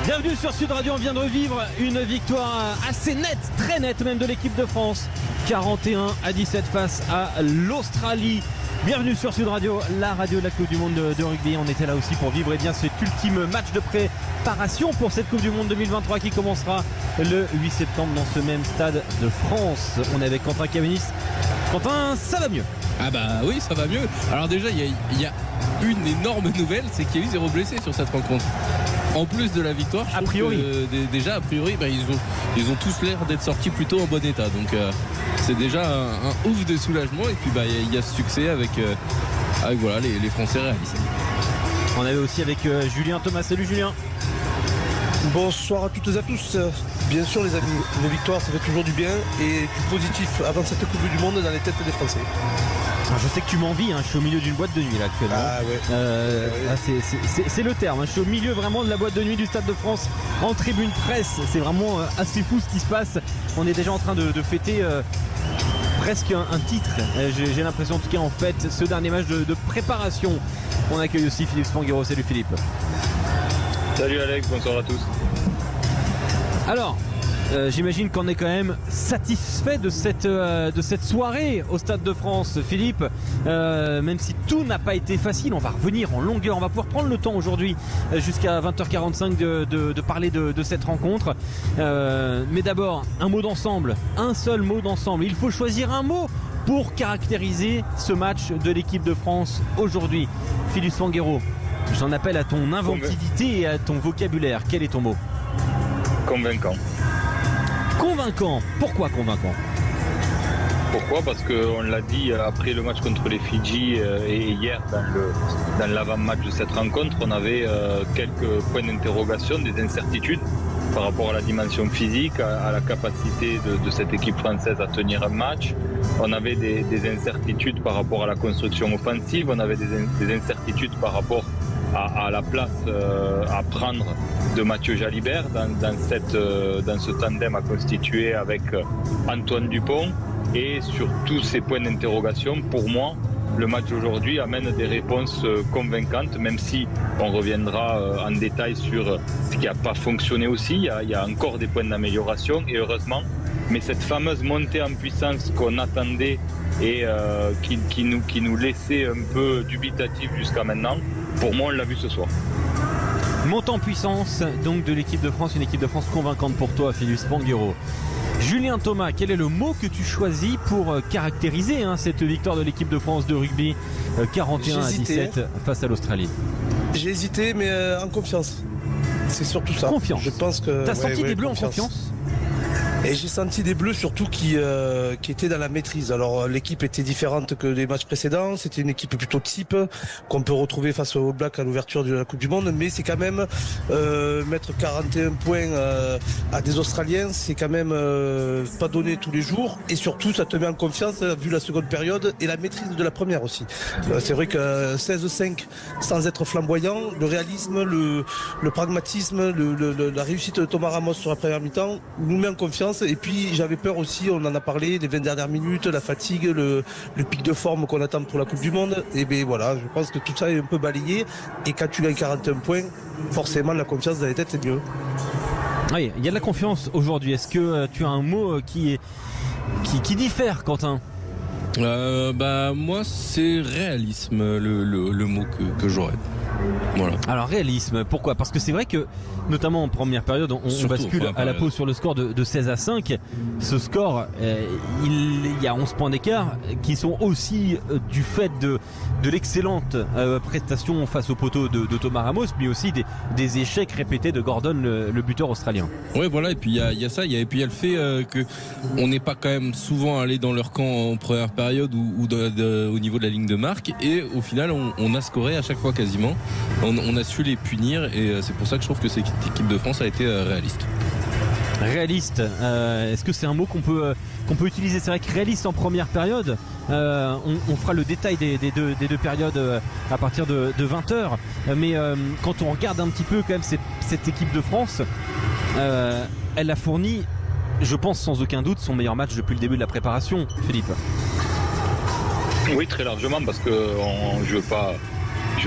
Bienvenue sur Sud Radio, on vient de revivre une victoire assez nette, très nette même de l'équipe de France. 41-17 face à l'Australie. Bienvenue sur Sud Radio, la radio de la Coupe du Monde de rugby. On était là aussi pour vivre cet ultime match de préparation pour cette Coupe du Monde 2023 qui commencera le 8 septembre dans ce même stade de France. On est avec Quentin Camenis. Quentin, ça va mieux? Ah bah oui, ça va mieux. Alors déjà, il y a une énorme nouvelle, c'est qu'il y a eu 0 blessé sur cette rencontre. En plus de la victoire, a priori, déjà a priori, ils ont tous l'air d'être sortis plutôt en bon état. Donc c'est déjà un ouf de soulagement. Et puis il y a ce succès avec voilà, les Français réalistes. On avait aussi avec Julien Thomas. Salut Julien. Bonsoir à toutes et à tous. Bien sûr les amis, une victoire ça fait toujours du bien et du positif avant cette Coupe du Monde dans les têtes des Français. Je sais que tu m'envies, je suis au milieu d'une boîte de nuit là actuellement. Ah ouais. C'est le terme, je suis au milieu vraiment de la boîte de nuit du Stade de France en tribune presse. C'est vraiment assez fou ce qui se passe. On est déjà en train de fêter presque un titre. J'ai l'impression en tout cas en fait ce dernier match de préparation. On accueille aussi Philippe Spanghero. Salut Philippe. Salut Alex, bonsoir à tous. Alors, j'imagine qu'on est quand même satisfait de cette soirée au Stade de France, Philippe. Même si tout n'a pas été facile, on va revenir en longueur. On va pouvoir prendre le temps aujourd'hui jusqu'à 20h45 de parler de cette rencontre. Mais d'abord, un mot d'ensemble, un seul mot d'ensemble. Il faut choisir un mot pour caractériser ce match de l'équipe de France aujourd'hui. Philippe Spanghero, j'en appelle à ton inventivité et à ton vocabulaire. Quel est ton mot? Convaincant. Convaincant. Pourquoi convaincant? Pourquoi? Parce qu'on l'a dit après le match contre les Fidji et hier dans l'avant-match de cette rencontre, on avait quelques points d'interrogation, des incertitudes par rapport à la dimension physique, à la capacité de cette équipe française à tenir un match. On avait des incertitudes par rapport à la construction offensive, on avait des incertitudes par rapport à la place à prendre de Mathieu Jalibert dans ce tandem à constituer avec Antoine Dupont. Et sur tous ces points d'interrogation, pour moi, le match d'aujourd'hui amène des réponses convaincantes, même si on reviendra en détail sur ce qui n'a pas fonctionné aussi. Il y a encore des points d'amélioration et heureusement. Mais cette fameuse montée en puissance qu'on attendait et qui nous laissait un peu dubitatifs jusqu'à maintenant, pour moi, on l'a vu ce soir. Montée en puissance donc de l'équipe de France, une équipe de France convaincante pour toi, Philippe Spanghero. Julien Thomas, quel est le mot que tu choisis pour caractériser cette victoire de l'équipe de France de rugby 41-17 face à l'Australie? J'ai hésité, mais en confiance. C'est surtout ça. Confiance. Je pense que. T'as senti des Bleus en confiance? Et j'ai senti des Bleus surtout qui étaient dans la maîtrise. Alors l'équipe était différente que les matchs précédents. C'était une équipe plutôt type qu'on peut retrouver face aux Blacks à l'ouverture de la Coupe du Monde. Mais c'est quand même mettre 41 points à des Australiens, c'est quand même pas donné tous les jours. Et surtout, ça te met en confiance vu la seconde période et la maîtrise de la première aussi. C'est vrai que 16-5 sans être flamboyant, le réalisme, le pragmatisme, la réussite de Thomas Ramos sur la première mi-temps nous met en confiance. Et puis j'avais peur aussi, on en a parlé, les 20 dernières minutes, la fatigue, le pic de forme qu'on attend pour la Coupe du Monde. Et bien voilà, je pense que tout ça est un peu balayé. Et quand tu gagnes 41 points, forcément la confiance dans les têtes c'est mieux. Oui, il y a de la confiance aujourd'hui. Est-ce que tu as un mot qui diffère, Quentin? Moi c'est réalisme le mot que j'aurais. Voilà. Alors réalisme, pourquoi? Parce que c'est vrai que notamment en première période on bascule à la pause sur le score de 16-5. Ce score, il y a 11 points d'écart qui sont aussi du fait de l'excellente prestation face au poteau de Thomas Ramos, mais aussi des échecs répétés de Gordon, le buteur australien. Oui voilà, et puis il y a ça, et puis il y a le fait qu'on n'est pas quand même souvent allé dans leur camp en première période ou au niveau de la ligne de marque, et au final on a scoré à chaque fois quasiment. On a su les punir, et c'est pour ça que je trouve que cette équipe de France a été réaliste. Réaliste, est-ce que c'est un mot qu'on peut utiliser? C'est vrai que réaliste en première période, on fera le détail des deux périodes à partir de 20h, mais quand on regarde un petit peu quand même cette équipe de France, elle a fourni, je pense sans aucun doute, son meilleur match depuis le début de la préparation, Philippe. Oui, très largement, parce que je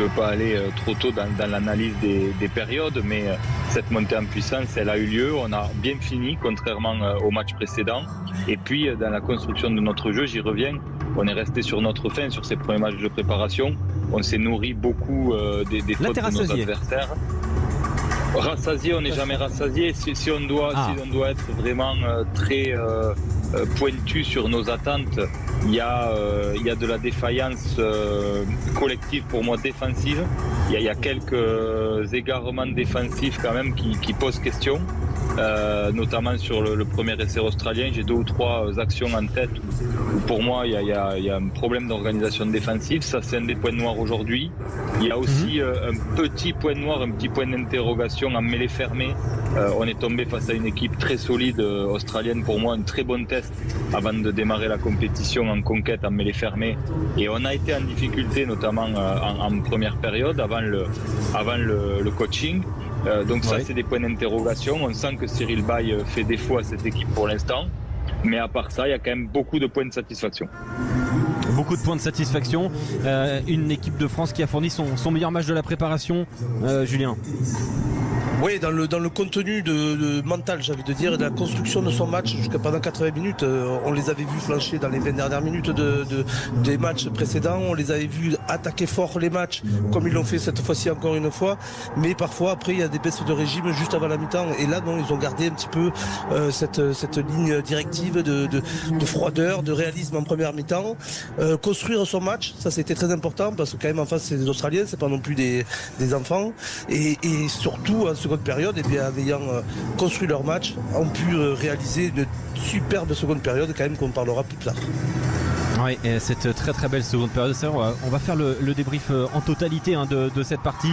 veux pas aller trop tôt dans l'analyse des périodes, mais cette montée en puissance, elle a eu lieu. On a bien fini, contrairement au match précédent. Et puis, dans la construction de notre jeu, j'y reviens, on est resté sur notre faim sur ces premiers matchs de préparation. On s'est nourri beaucoup des fautes de nos adversaires. Rassasié, on n'est jamais rassasié. Si on doit être vraiment très pointu sur nos attentes, il y a de la défaillance collective pour moi défensive. Il y a quelques égarements défensifs quand même qui posent question. Notamment sur le premier essai australien, j'ai 2 ou 3 actions en tête où pour moi il y a un problème d'organisation défensive. Ça, c'est un des points noirs aujourd'hui. Il y a aussi un petit point noir, un petit point d'interrogation en mêlée fermée. On est tombé face à une équipe très solide australienne, pour moi un très bon test avant de démarrer la compétition en conquête en mêlée fermée, et on a été en difficulté notamment en première période avant le coaching. Donc ça, c'est des points d'interrogation. On sent que Cyril Baille fait défaut à cette équipe pour l'instant, mais à part ça, il y a quand même beaucoup de points de satisfaction. Beaucoup de points de satisfaction. Une équipe de France qui a fourni son meilleur match de la préparation, Julien. Oui, dans le contenu de mental, j'avais de dire, et de la construction de son match jusqu'à pendant 80 minutes, on les avait vus flancher dans les 20 dernières minutes des matchs précédents, on les avait vus attaquer fort les matchs, comme ils l'ont fait cette fois-ci encore une fois, mais parfois après il y a des baisses de régime juste avant la mi-temps, et là non, ils ont gardé un petit peu cette ligne directive de froideur, de réalisme en première mi-temps. Construire son match, ça c'était très important, parce que quand même en face c'est des Australiens, c'est pas non plus des enfants, et surtout en seconde période, et bien en ayant construit leur match, ont pu réaliser une superbe seconde période quand même qu'on parlera plus tard. Oui, et cette très très belle seconde période. On va faire le débrief en totalité de cette partie.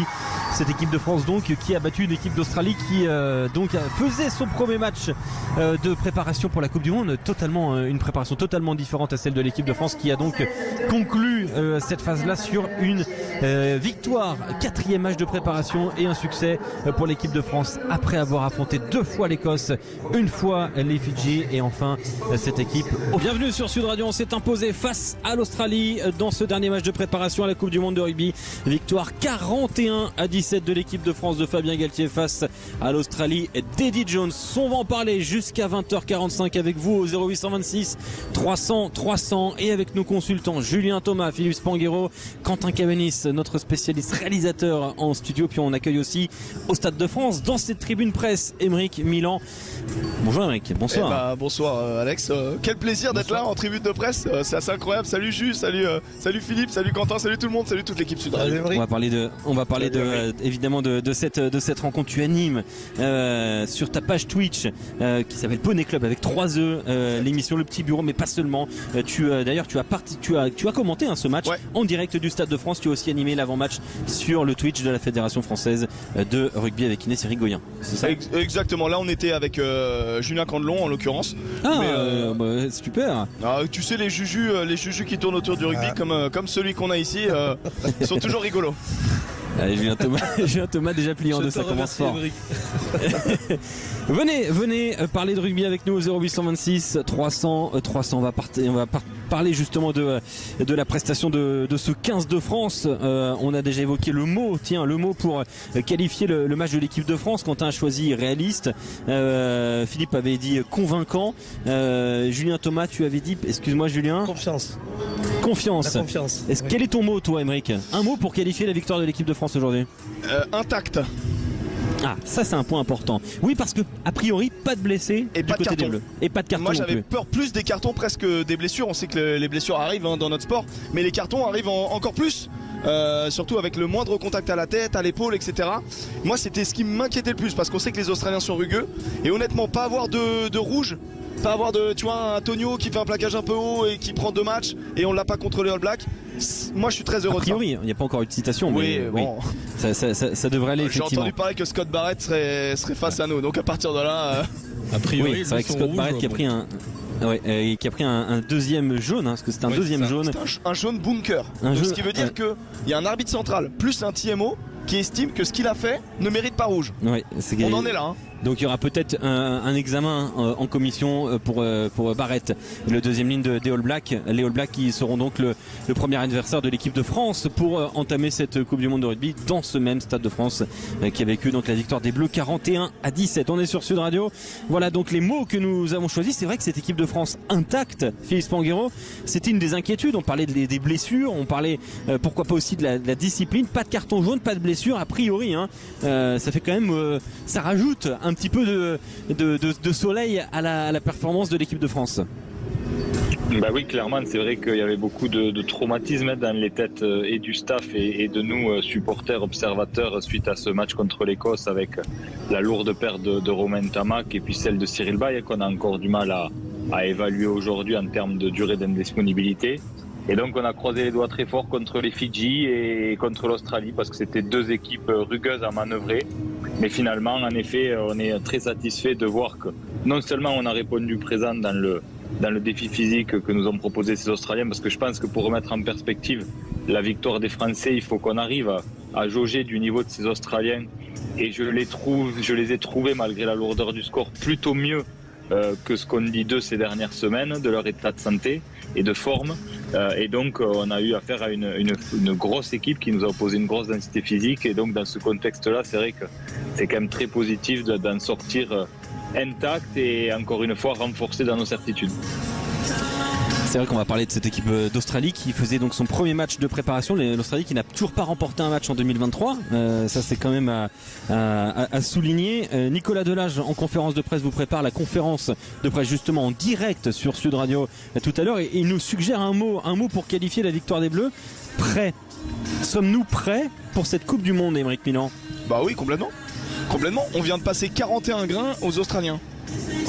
Cette équipe de France donc qui a battu une équipe d'Australie qui donc faisait son premier match de préparation pour la Coupe du Monde, une préparation totalement différente à celle de l'équipe de France, qui a donc conclu cette phase-là sur une victoire, 4e match de préparation et un succès pour l'équipe de France après avoir affronté 2 fois l'Écosse, une fois les Fidji, et enfin cette équipe. Bienvenue sur Sud Radio. On s'est imposé face à l'Australie dans ce dernier match de préparation à la Coupe du Monde de rugby. Victoire 41-17 de l'équipe de France de Fabien Galtier face à l'Australie d'Eddie Jones. On va en parler jusqu'à 20h45 avec vous au 0826 300 300 et avec nos consultants Julien Thomas, Philippe Spanghero, Quentin Cabanis, notre spécialiste réalisateur en studio. Puis on accueille aussi au Stade de France dans cette tribune presse Aymeric Milan. Bonjour Aymeric, bonsoir. Bonsoir Alex, quel plaisir d'être là en tribune de presse, c'est assez incroyable. Salut Jules, salut Philippe, salut Quentin, salut tout le monde, salut toute l'équipe Sud Radio. On va parler évidemment de cette rencontre. Tu animes sur ta page Twitch qui s'appelle Poney Club avec 3 E, l'émission Le Petit Bureau, mais pas seulement. D'ailleurs tu as commenté ce match en direct du Stade de France. Tu as aussi animé l'avant-match sur le Twitch de la Fédération française de rugby avec Inès Irigoyen. C'est ça ? Exactement, là on était avec Julien Candelon en l'occurrence. Super. Tu sais, les jujus qui tournent autour du rugby comme celui qu'on a ici, ils sont toujours rigolos. Allez, Julien Thomas déjà plié en deux, ça commence fort. Venez parler de rugby avec nous au 0826 300 300. On va parler justement de la prestation de ce 15 de France. On a déjà évoqué le mot pour qualifier le match de l'équipe de France. Quentin a choisi réaliste, Philippe avait dit convaincant, Julien Thomas, tu avais dit, excuse-moi Julien, Confiance. Quel est ton mot, toi, Aymeric? Un mot pour qualifier la victoire de l'équipe de France aujourd'hui? Intact. Ah, ça c'est un point important. Oui, parce que a priori pas de blessés et du pas côté de carton. des Bleus. Et pas de carton. Moi j'avais non plus. peur plus des cartons presque des blessures. On sait que les blessures arrivent dans notre sport, mais les cartons arrivent encore plus. Surtout avec le moindre contact à la tête, à l'épaule, etc. Moi c'était ce qui m'inquiétait le plus, parce qu'on sait que les Australiens sont rugueux, et honnêtement pas avoir de rouge, pas avoir un Tonio qui fait un plaquage un peu haut et qui prend 2 matchs et on l'a pas contre les All Blacks. Moi je suis très heureux. A priori, il n'y a pas encore eu de citation, mais bon. Ça devrait aller effectivement. J'ai entendu parler que Scott Barrett serait face à nous, donc à partir de là. A priori, c'est vrai que Scott Barrett qui a pris qui a pris un deuxième jaune, parce que c'était un deuxième jaune. C'est un jaune bunker. Ce qui veut dire qu'il y a un arbitre central plus un TMO qui estime que ce qu'il a fait ne mérite pas rouge. Ouais, on en est là. Hein. Donc il y aura peut-être un examen en commission pour Barrett, le deuxième ligne des All Blacks. Les All Blacks qui seront donc le premier adversaire de l'équipe de France pour entamer cette Coupe du Monde de rugby dans ce même Stade de France qui a vécu donc la victoire des Bleus 41-17. On est sur Sud Radio. Voilà donc les mots que nous avons choisis. C'est vrai que cette équipe de France intacte, Philippe Spanghero, c'était une des inquiétudes. On parlait des blessures, on parlait pourquoi pas aussi de la discipline. Pas de carton jaune, pas de blessure a priori. Hein. Ça fait quand même, ça rajoute un petit peu de soleil à la performance de l'équipe de France. Bah oui, clairement, c'est vrai qu'il y avait beaucoup de traumatisme dans les têtes et du staff et de nous, supporters, observateurs, suite à ce match contre l'Écosse avec la lourde perte de Romain Tamac et puis celle de Cyril Baille qu'on a encore du mal à évaluer aujourd'hui en termes de durée d'indisponibilité. Et donc on a croisé les doigts très fort contre les Fidji et contre l'Australie parce que c'était deux équipes rugueuses à manœuvrer. Mais finalement, en effet, on est très satisfait de voir que non seulement on a répondu présent dans le défi physique que nous ont proposé ces Australiens, parce que je pense que pour remettre en perspective la victoire des Français, il faut qu'on arrive à jauger du niveau de ces Australiens. Et je les ai trouvés, malgré la lourdeur du score, plutôt mieux que ce qu'on dit d'eux ces dernières semaines, de leur état de santé et de forme. Et donc on a eu affaire à une grosse équipe qui nous a opposé une grosse densité physique. Et donc dans ce contexte-là, c'est vrai que c'est quand même très positif d'en sortir intact et encore une fois renforcé dans nos certitudes. C'est vrai qu'on va parler de cette équipe d'Australie qui faisait donc son premier match de préparation. L'Australie qui n'a toujours pas remporté un match en 2023. Ça c'est quand même à souligner. Nicolas Delage en conférence de presse vous prépare la conférence de presse justement en direct sur Sud Radio tout à l'heure et il nous suggère un mot pour qualifier la victoire des Bleus. Prêt. Sommes-nous prêts pour cette Coupe du Monde, Aymeric Milan? Bah oui, complètement. Complètement. On vient de passer 41 grains aux Australiens.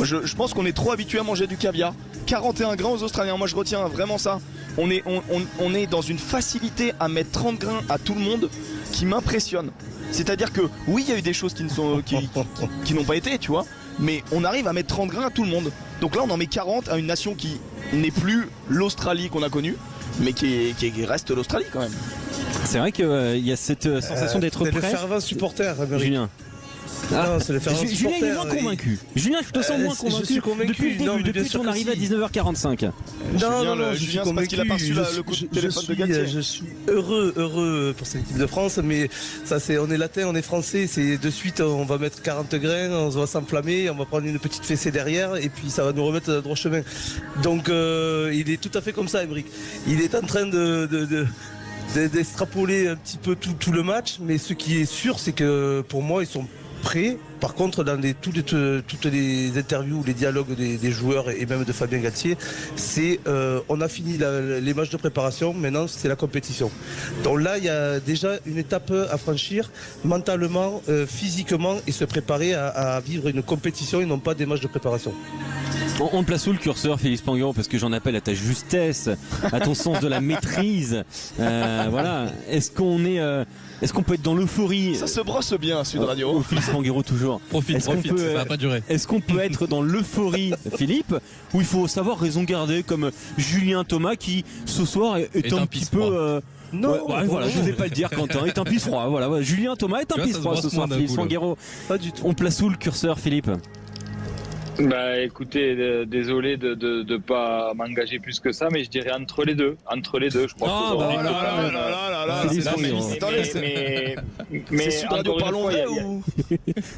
Je pense qu'on est trop habitué à manger du caviar. 41 grains aux Australiens, moi je retiens vraiment ça. On est dans une facilité à mettre 30 grains à tout le monde qui m'impressionne. C'est-à-dire que oui, il y a eu des choses qui n'ont pas été, tu vois, mais on arrive à mettre 30 grains à tout le monde. Donc là on en met 40 à une nation qui n'est plus l'Australie qu'on a connue, mais qui reste l'Australie quand même. C'est vrai qu'il y a cette sensation d'être prêt. C'est le fervent supporter, Julien. Non, c'est le fervent Julien il est moins supporter. convaincu. Julien, je te sens moins convaincu. Je suis convaincu. Depuis le début, depuis sûr ton que arrivée à 19h45. Non, je suis Julien, c'est parce qu'il a pas reçu le coup de téléphone de Galtier. Je suis heureux pour cette équipe de France, mais ça on est latin, on est français, c'est de suite on va mettre 40 grains, on va s'enflammer, on va prendre une petite fessée derrière et puis ça va nous remettre dans le droit chemin. Donc il est tout à fait comme ça, Aymeric. Il est en train d'extrapoler un petit peu tout le match, mais ce qui est sûr, c'est que pour moi ils sont prêts. Par contre, dans toutes les interviews, les dialogues des joueurs et même de Fabien Galtier, c'est on a fini les matchs de préparation, maintenant c'est la compétition. Donc là, il y a déjà une étape à franchir mentalement, physiquement et se préparer à vivre une compétition et non pas des matchs de préparation. On place où le curseur, Philippe Spanghero, parce que j'en appelle à ta justesse, à ton sens de la maîtrise. Voilà. Est-ce qu'on peut être dans l'euphorie? Ça se brosse bien, Sud Radio. Philippe Spanghero toujours. Profite, ça va pas durer. Est-ce qu'on peut être dans l'euphorie, Philippe, où il faut savoir raison garder, comme Julien Thomas qui ce soir est un petit peu Non, voilà, je n'osais pas le dire, Quentin est un pisse froid. Voilà, Julien Thomas est un pisse froid ce soir. Philippe Spanghero. Pas du tout. On place où le curseur, Philippe? Bah écoutez, désolé de pas m'engager plus que ça, mais je dirais entre les deux, je crois. Mais Sud Radio parle anglais ou?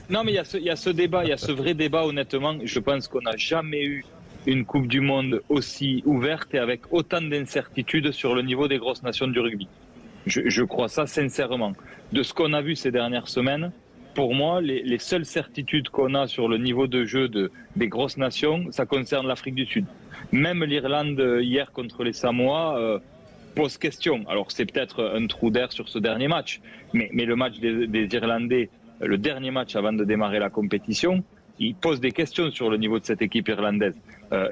Non, mais il y a ce débat, il y a ce vrai débat. Honnêtement, je pense qu'on n'a jamais eu une Coupe du Monde aussi ouverte et avec autant d'incertitudes sur le niveau des grosses nations du rugby. Je crois ça sincèrement. De ce qu'on a vu ces dernières semaines, pour moi, les seules certitudes qu'on a sur le niveau de jeu des grosses nations, ça concerne l'Afrique du Sud. Même l'Irlande hier contre les Samoa pose question. Alors c'est peut-être un trou d'air sur ce dernier match, mais le match des Irlandais, le dernier match avant de démarrer la compétition, il pose des questions sur le niveau de cette équipe irlandaise.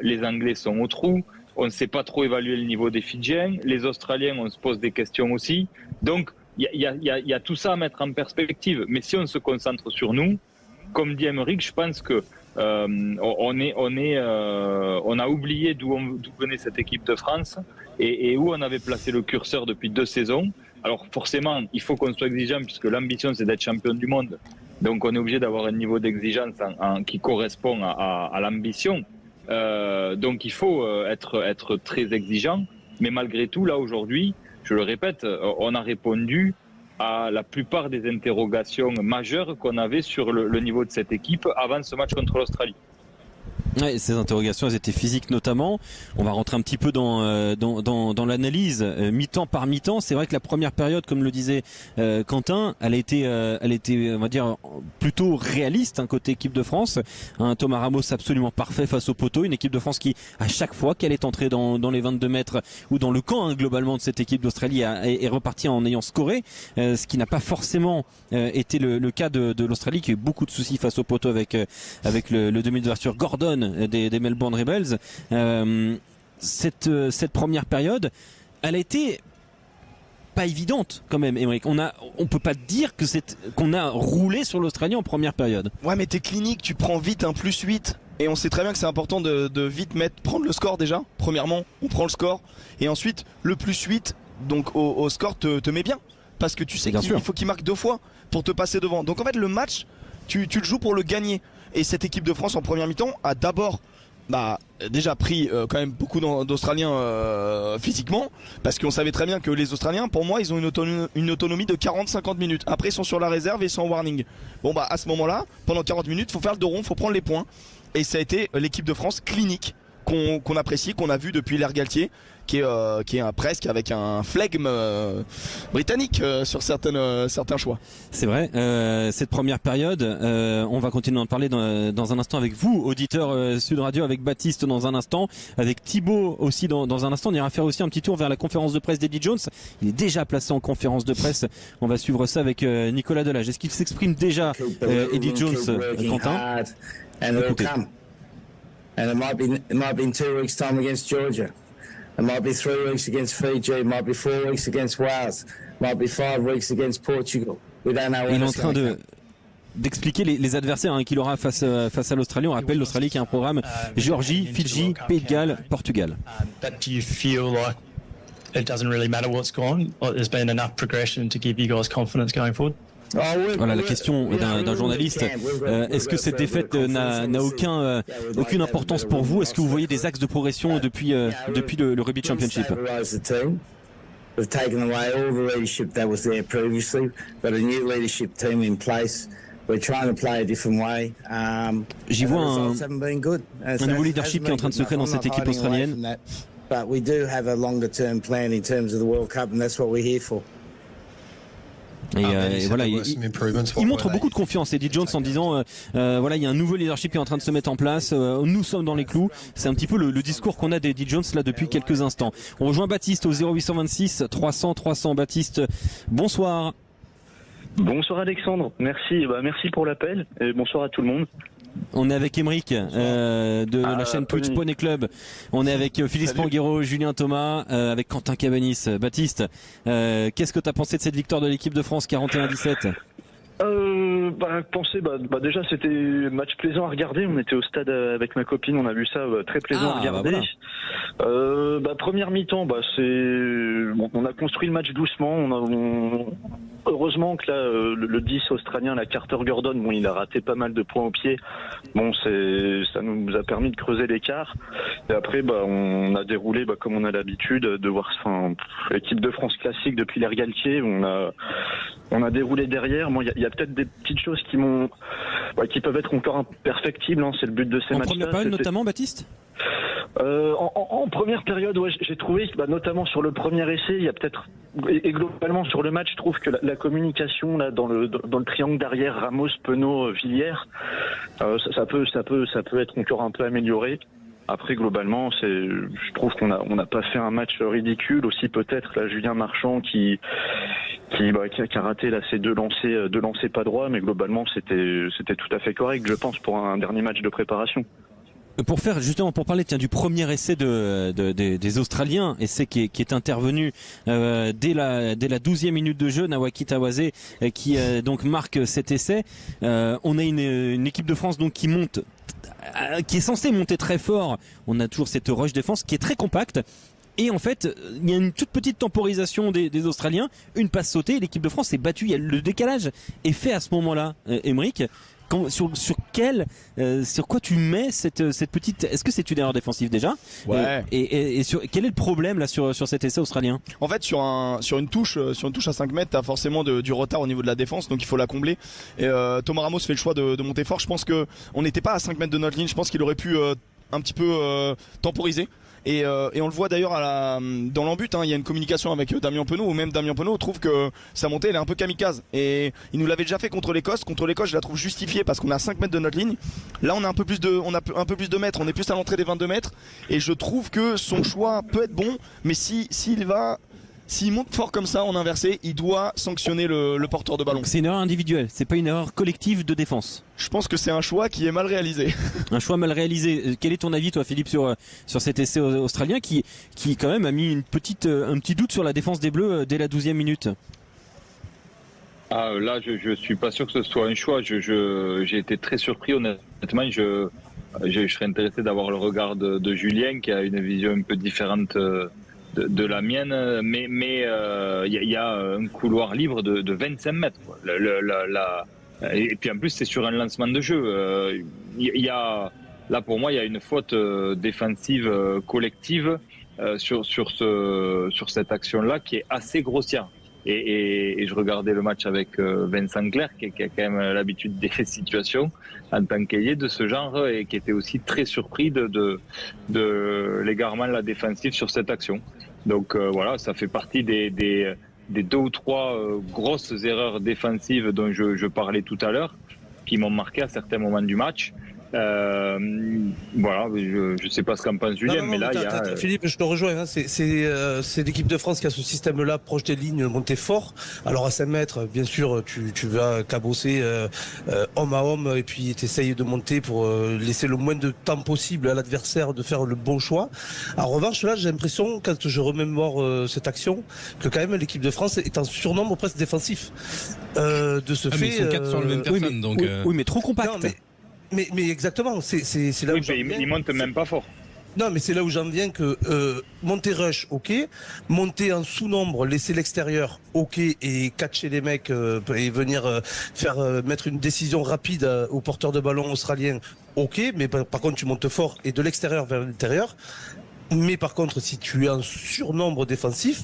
Les Anglais sont au trou, on ne sait pas trop évaluer le niveau des Fidjiens, les Australiens, on se pose des questions aussi. Donc il y a tout ça à mettre en perspective. Mais si on se concentre sur nous, comme dit Aymeric, je pense que on a oublié d'où venait cette équipe de France et où on avait placé le curseur depuis 2 saisons, Alors forcément, il faut qu'on soit exigeant puisque l'ambition c'est d'être champion du monde. Donc on est obligé d'avoir un niveau d'exigence qui correspond à l'ambition. Donc il faut être très exigeant. Mais malgré tout, là aujourd'hui, je le répète, on a répondu à la plupart des interrogations majeures qu'on avait sur le niveau de cette équipe avant ce match contre l'Australie. Ouais, ces interrogations, elles étaient physiques notamment. On va rentrer un petit peu dans l'analyse mi-temps par mi-temps. C'est vrai que la première période, comme le disait Quentin, elle a été, on va dire, plutôt réaliste côté équipe de France. Thomas Ramos absolument parfait face au poteau. Une équipe de France qui, à chaque fois qu'elle est entrée dans les 22 mètres ou dans le camp globalement de cette équipe d'Australie, est repartie en ayant scoré. Ce qui n'a pas forcément été le cas de l'Australie, qui a eu beaucoup de soucis face au poteau avec le demi d'ouverture Gordon des Melbourne Rebels. Cette première période, elle a été pas évidente quand même, Émeric. On peut pas dire qu'on a roulé sur l'Australie en première période. Ouais, mais t'es clinique, tu prends vite un +8 et on sait très bien que c'est important de vite prendre le score déjà. Premièrement, on prend le score et ensuite le +8 donc au score te met bien parce que tu sais qu'il faut qu'il marque 2 fois pour te passer devant. Donc en fait le match tu le joues pour le gagner. Et cette équipe de France en première mi-temps a d'abord déjà pris quand même beaucoup d'Australiens physiquement, parce qu'on savait très bien que les Australiens, pour moi, ils ont une autonomie de 40-50 minutes. Après, ils sont sur la réserve et ils sont en warning. Bon à ce moment-là, pendant 40 minutes, faut faire le dos rond, faut prendre les points. Et ça a été l'équipe de France clinique qu'on apprécie, qu'on a vu depuis l'ère Galtier, qui est presque avec un flegme britannique sur certains choix. C'est vrai. Cette première période, on va continuer d'en parler dans un instant avec vous, auditeurs Sud Radio, avec Baptiste dans un instant, avec Thibaut aussi dans un instant. On ira faire aussi un petit tour vers la conférence de presse d'Eddie Jones. Il est déjà placé en conférence de presse. On va suivre ça avec Nicolas Delage. Est-ce qu'il s'exprime déjà, Eddie Jones, Quentin? Écoutez. And it might be in 2 weeks' time against Georgia. It might be 3 weeks against Fiji. It might be 4 weeks against Wales. It might be 5 weeks against Portugal. We don't know when it's going to come. D'expliquer les adversaires qu'il aura face à l'Australie. On rappelle l'Australie qui a un programme Géorgie, Fidji, Pays de Galles, Portugal. But do you feel like it doesn't really matter what's gone? Or there's been enough progression to give you guys confidence going forward? Voilà la question d'un journaliste. Est-ce que cette défaite n'a aucune importance pour vous? Est-ce que vous voyez des axes de progression depuis le Rugby Championship? We've taken away all the leadership that was there previously, got a new leadership team in place. We're trying to play a different way. J'y vois un nouveau leadership qui est en train de se créer dans cette équipe australienne. But we do have a longer term plan in terms of the World Cup, and that's what we're here for. Et voilà, il montre beaucoup de confiance, Eddie Jones, en disant voilà, il y a un nouveau leadership qui est en train de se mettre en place, nous sommes dans les clous. C'est un petit peu le discours qu'on a d'Eddie Jones là depuis quelques instants. On rejoint Baptiste au 0826 300 300. Baptiste, bonsoir. Bonsoir Alexandre, merci pour l'appel et bonsoir à tout le monde. On est avec Émeric de la chaîne Twitch Poney Club. On est avec Philippe Spanghero, Julien Thomas, avec Quentin Cabanis. Baptiste, qu'est-ce que tu as pensé de cette victoire de l'équipe de France 41-17? Déjà c'était un match plaisant à regarder. On était au stade avec ma copine, on a vu ça très plaisant à regarder. Première mi-temps, on a construit le match doucement. Heureusement que là le 10 australien, la Carter Gordon, il a raté pas mal de points au pied. Ça nous a permis de creuser l'écart. Et après on a déroulé comme on a l'habitude de voir l'équipe de France classique depuis l'ère Galtier. On a déroulé derrière. Il y a peut-être des petites choses qui peuvent être encore imperfectibles. C'est le but de ces matchs-là. En première période notamment, Baptiste? En première période, j'ai trouvé, notamment sur le premier essai, il y a peut-être, et globalement sur le match, je trouve que la communication là dans le triangle d'arrière, Ramos, Penaud, Villiers, ça peut être encore un peu amélioré. Après, globalement, je trouve qu'on n'a pas fait un match ridicule. Aussi peut-être là Julien Marchand qui a raté là ces deux lancers pas droits, mais globalement c'était tout à fait correct, je pense, pour un dernier match de préparation. Pour parler du premier essai des Australiens, essai qui est intervenu dès la 12e minute de jeu, Nawaki Tawase qui donc marque cet essai. On a une équipe de France donc qui monte, qui est censée monter très fort. On a toujours cette rush défense qui est très compacte. Et en fait, il y a une toute petite temporisation des Australiens, une passe sautée, l'équipe de France s'est battue. Le décalage est fait à ce moment-là, Aymeric. Sur quoi tu mets cette petite, est-ce que c'est une erreur défensive déjà? Ouais. Et quel est le problème là sur cet essai australien? En fait, sur une touche à 5 mètres, t'as forcément du retard au niveau de la défense, donc il faut la combler. Et Thomas Ramos fait le choix de monter fort. Je pense que on n'était pas à 5 mètres de notre ligne. Je pense qu'il aurait pu un petit peu temporiser. Et on le voit d'ailleurs dans l'embut, il y a une communication avec Damien Penaud, où même Damien Penaud trouve que sa montée elle est un peu kamikaze. Et il nous l'avait déjà fait contre l'Écosse. Contre l'Écosse, je la trouve justifiée parce qu'on est à 5 mètres de notre ligne. Là, on a un peu plus de mètres, on est plus à l'entrée des 22 mètres. Et je trouve que son choix peut être bon, mais s'il monte fort comme ça en inversé, il doit sanctionner le porteur de ballon. C'est une erreur individuelle, c'est pas une erreur collective de défense. Je pense que c'est un choix qui est mal réalisé. Un choix mal réalisé. Quel est ton avis, toi, Philippe, sur cet essai australien qui quand même a mis un petit doute sur la défense des Bleus dès la 12e minute? Là, je suis pas sûr que ce soit un choix. J'ai été très surpris, honnêtement. Je serais intéressé d'avoir le regard de Julien, qui a une vision un peu différente de la mienne, mais il y a un couloir libre de 25 mètres. Quoi. Et puis en plus, c'est sur un lancement de jeu. Là, pour moi, il y a une faute défensive collective sur cette action-là qui est assez grossière. Et je regardais le match avec Vincent Clerc, qui a quand même l'habitude des situations en tant qu'ailier de ce genre, et qui était aussi très surpris de l'égarement de la défensive sur cette action. Donc voilà, ça fait partie des 2 ou 3 grosses erreurs défensives dont je parlais tout à l'heure, qui m'ont marqué à certains moments du match. Voilà, je sais pas ce qu'en pense Julien, mais là il y a... Philippe, je te rejoins, hein, c'est l'équipe de France qui a ce système-là, proche des lignes, monter fort. Alors à 5 mètres, bien sûr, tu vas cabosser homme à homme, et puis tu essayes de monter pour laisser le moins de temps possible à l'adversaire de faire le bon choix. En revanche, là, j'ai l'impression, quand je remémore cette action, que quand même l'équipe de France est en surnombre presque défensif. De ce fait, mais ils sont 4 sur le même personne, oui, donc... Oui, mais trop compact. Non, mais exactement, c'est là où ils montent même pas fort. Non, mais c'est là où j'en viens que monter rush, ok, monter en sous-nombre, laisser l'extérieur, ok, et catcher les mecs et venir mettre une décision rapide au porteur de ballon australien, ok, mais par contre tu montes fort et de l'extérieur vers l'intérieur. Mais par contre, si tu es en surnombre défensif,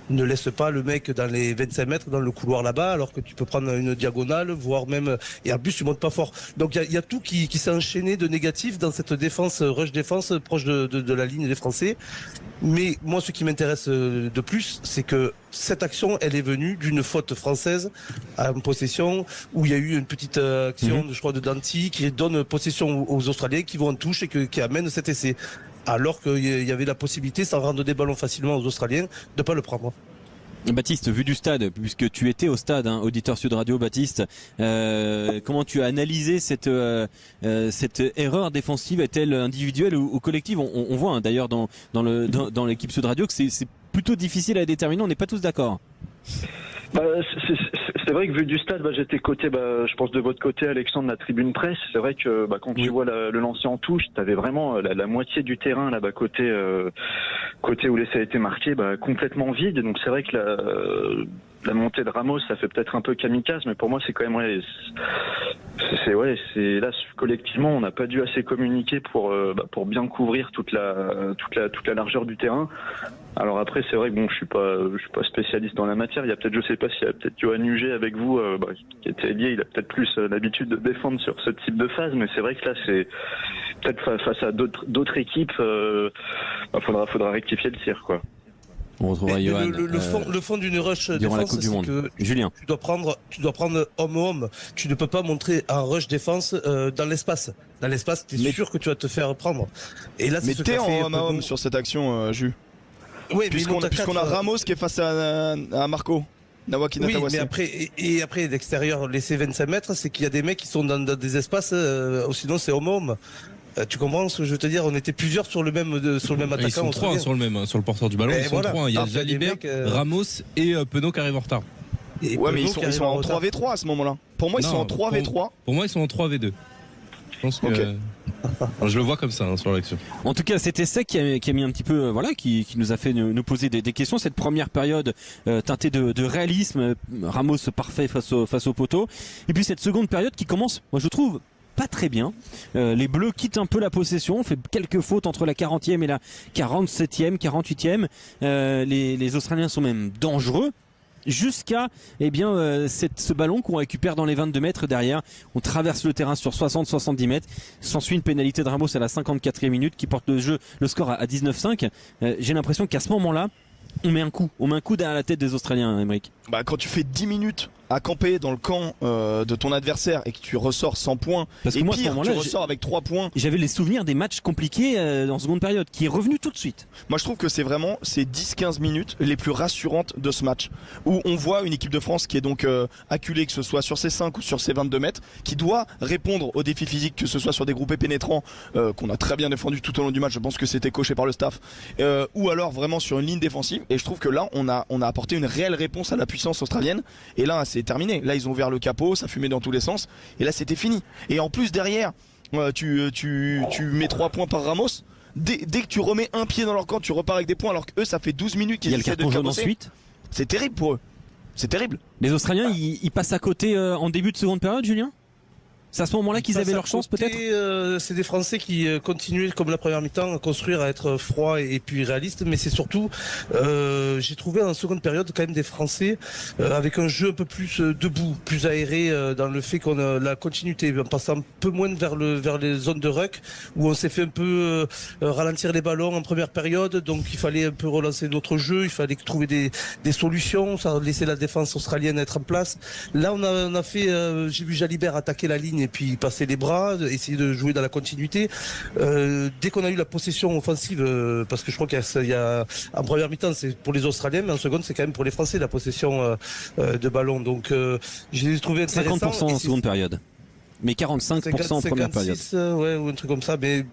ne laisse pas le mec dans les 25 mètres dans le couloir là-bas, alors que tu peux prendre une diagonale, voire même, et en plus tu montes pas fort. Donc il y a tout qui s'est enchaîné de négatif dans cette défense, rush défense, proche de la ligne des Français. Mais moi, ce qui m'intéresse de plus, c'est que cette action, elle est venue d'une faute française en possession, où il y a eu une petite action, je crois, de Danti, qui donne possession aux Australiens, qui vont en touche et qui amène cet essai. Alors qu'il y avait la possibilité, sans rendre des ballons facilement aux Australiens, de pas le prendre. Baptiste, vu du stade, puisque tu étais au stade, hein, auditeur Sud Radio, Baptiste, comment tu as analysé cette erreur défensive? Est-elle individuelle ou collective? On voit hein, d'ailleurs dans l'équipe Sud Radio que c'est plutôt difficile à déterminer. On n'est pas tous d'accord. C'est vrai que vu du stade, j'étais côté, je pense de votre côté, Alexandre, la tribune presse. C'est vrai que quand tu vois le lancer en touche, t'avais vraiment la moitié du terrain là-bas côté où l'essai a été marqué, complètement vide. Donc c'est vrai que la montée de Ramos, ça fait peut-être un peu kamikaze, mais pour moi c'est quand même c'est là collectivement on n'a pas dû assez communiquer pour bien couvrir toute la largeur du terrain. Alors après c'est vrai que je suis pas spécialiste dans la matière. Il y a peut-être, je sais pas s'il y a peut-être Johan Huget avec vous qui était lié, il a peut-être plus l'habitude de défendre sur ce type de phase, mais c'est vrai que là c'est peut-être face à d'autres équipes, faudra rectifier le tir quoi. On retrouvera Johan. Le fond d'une rush durant défense, la Coupe du Monde. que Julien. Tu dois prendre homme-homme. Tu ne peux pas montrer un rush défense dans l'espace. Dans l'espace, tu es sûr que tu vas te faire prendre. Et là, mais t'es en homme-homme sur cette action, Jus. Oui, puisqu'on a Ramos qui est face à Marco. Nawaki Natawase. Mais après l'extérieur, laisser 25 mètres, c'est qu'il y a des mecs qui sont dans des espaces, sinon c'est homme-homme. Tu comprends ce que je veux te dire? On était plusieurs sur le même attaquant. Ils sont 3 sur le porteur du ballon. Ils sont 3. Il y a Jalibert, Ramos et Penaud qui arrive en retard. Ouais, mais ils sont en 3v3 à ce moment-là. Pour moi, ils sont en 3v3. Pour moi, ils sont en 3v2. Je pense que... Je le vois comme ça sur l'action. En tout cas, cet essai qui a mis un petit peu, qui nous a fait nous poser des questions. Cette première période teintée de réalisme, Ramos parfait face au poteau. Et puis cette seconde période qui commence, moi je trouve, pas très bien. Les Bleus quittent un peu la possession, on fait quelques fautes entre la 40e et la 47e, 48e. Les Australiens sont même dangereux. Jusqu'à ce ballon qu'on récupère dans les 22 mètres derrière. On traverse le terrain sur 60-70 mètres. S'ensuit une pénalité de Ramos à la 54e minute qui porte le score à 19-5. J'ai l'impression qu'à ce moment-là, on met un coup derrière la tête des Australiens, Aymeric. Quand tu fais 10 minutes à camper dans le camp de ton adversaire et que tu ressors sans points, parce que et moi, pire, tu ressors avec 3 points. J'avais les souvenirs des matchs compliqués en seconde période, qui est revenu tout de suite. Moi je trouve que c'est vraiment ces 10-15 minutes les plus rassurantes de ce match, où on voit une équipe de France qui est donc acculée, que ce soit sur ses 5 ou sur ses 22 mètres, qui doit répondre aux défis physiques, que ce soit sur des groupés pénétrants qu'on a très bien défendu tout au long du match, je pense que c'était coché par le staff, ou alors vraiment sur une ligne défensive. Et je trouve que là on a apporté une réelle réponse à la puissance australienne, et là c'est terminé. Là ils ont ouvert le capot, ça fumait dans tous les sens, et là c'était fini. Et en plus derrière tu mets 3 points par Ramos. Dès que tu remets un pied dans leur camp, tu repars avec des points, alors qu'eux ça fait 12 minutes qu'ils essaient de te cabosser. Ensuite. C'est terrible pour eux. C'est terrible. Les Australiens ils passent à côté en début de seconde période, Julien ? C'est à ce moment-là qu'ils avaient leur chance, peut-être. C'est des Français qui continuaient comme la première mi-temps à construire, à être froids et puis réalistes, mais c'est surtout, j'ai trouvé en seconde période quand même des Français avec un jeu un peu plus debout, plus aéré dans le fait qu'on a la continuité, en passant un peu moins vers les zones de ruck où on s'est fait un peu ralentir les ballons en première période, donc il fallait un peu relancer notre jeu, il fallait trouver des solutions, ça laissait la défense australienne être en place. Là on a fait, j'ai vu Jalibert attaquer la ligne et puis passer les bras, essayer de jouer dans la continuité. Dès qu'on a eu la possession offensive, parce que je crois qu'il y a en première mi-temps c'est pour les Australiens, mais en seconde c'est quand même pour les Français la possession de ballon. Donc j'ai trouvé intéressant. 50% en seconde période. Mais 45% en première période. Ouais, ou un truc comme ça. Mais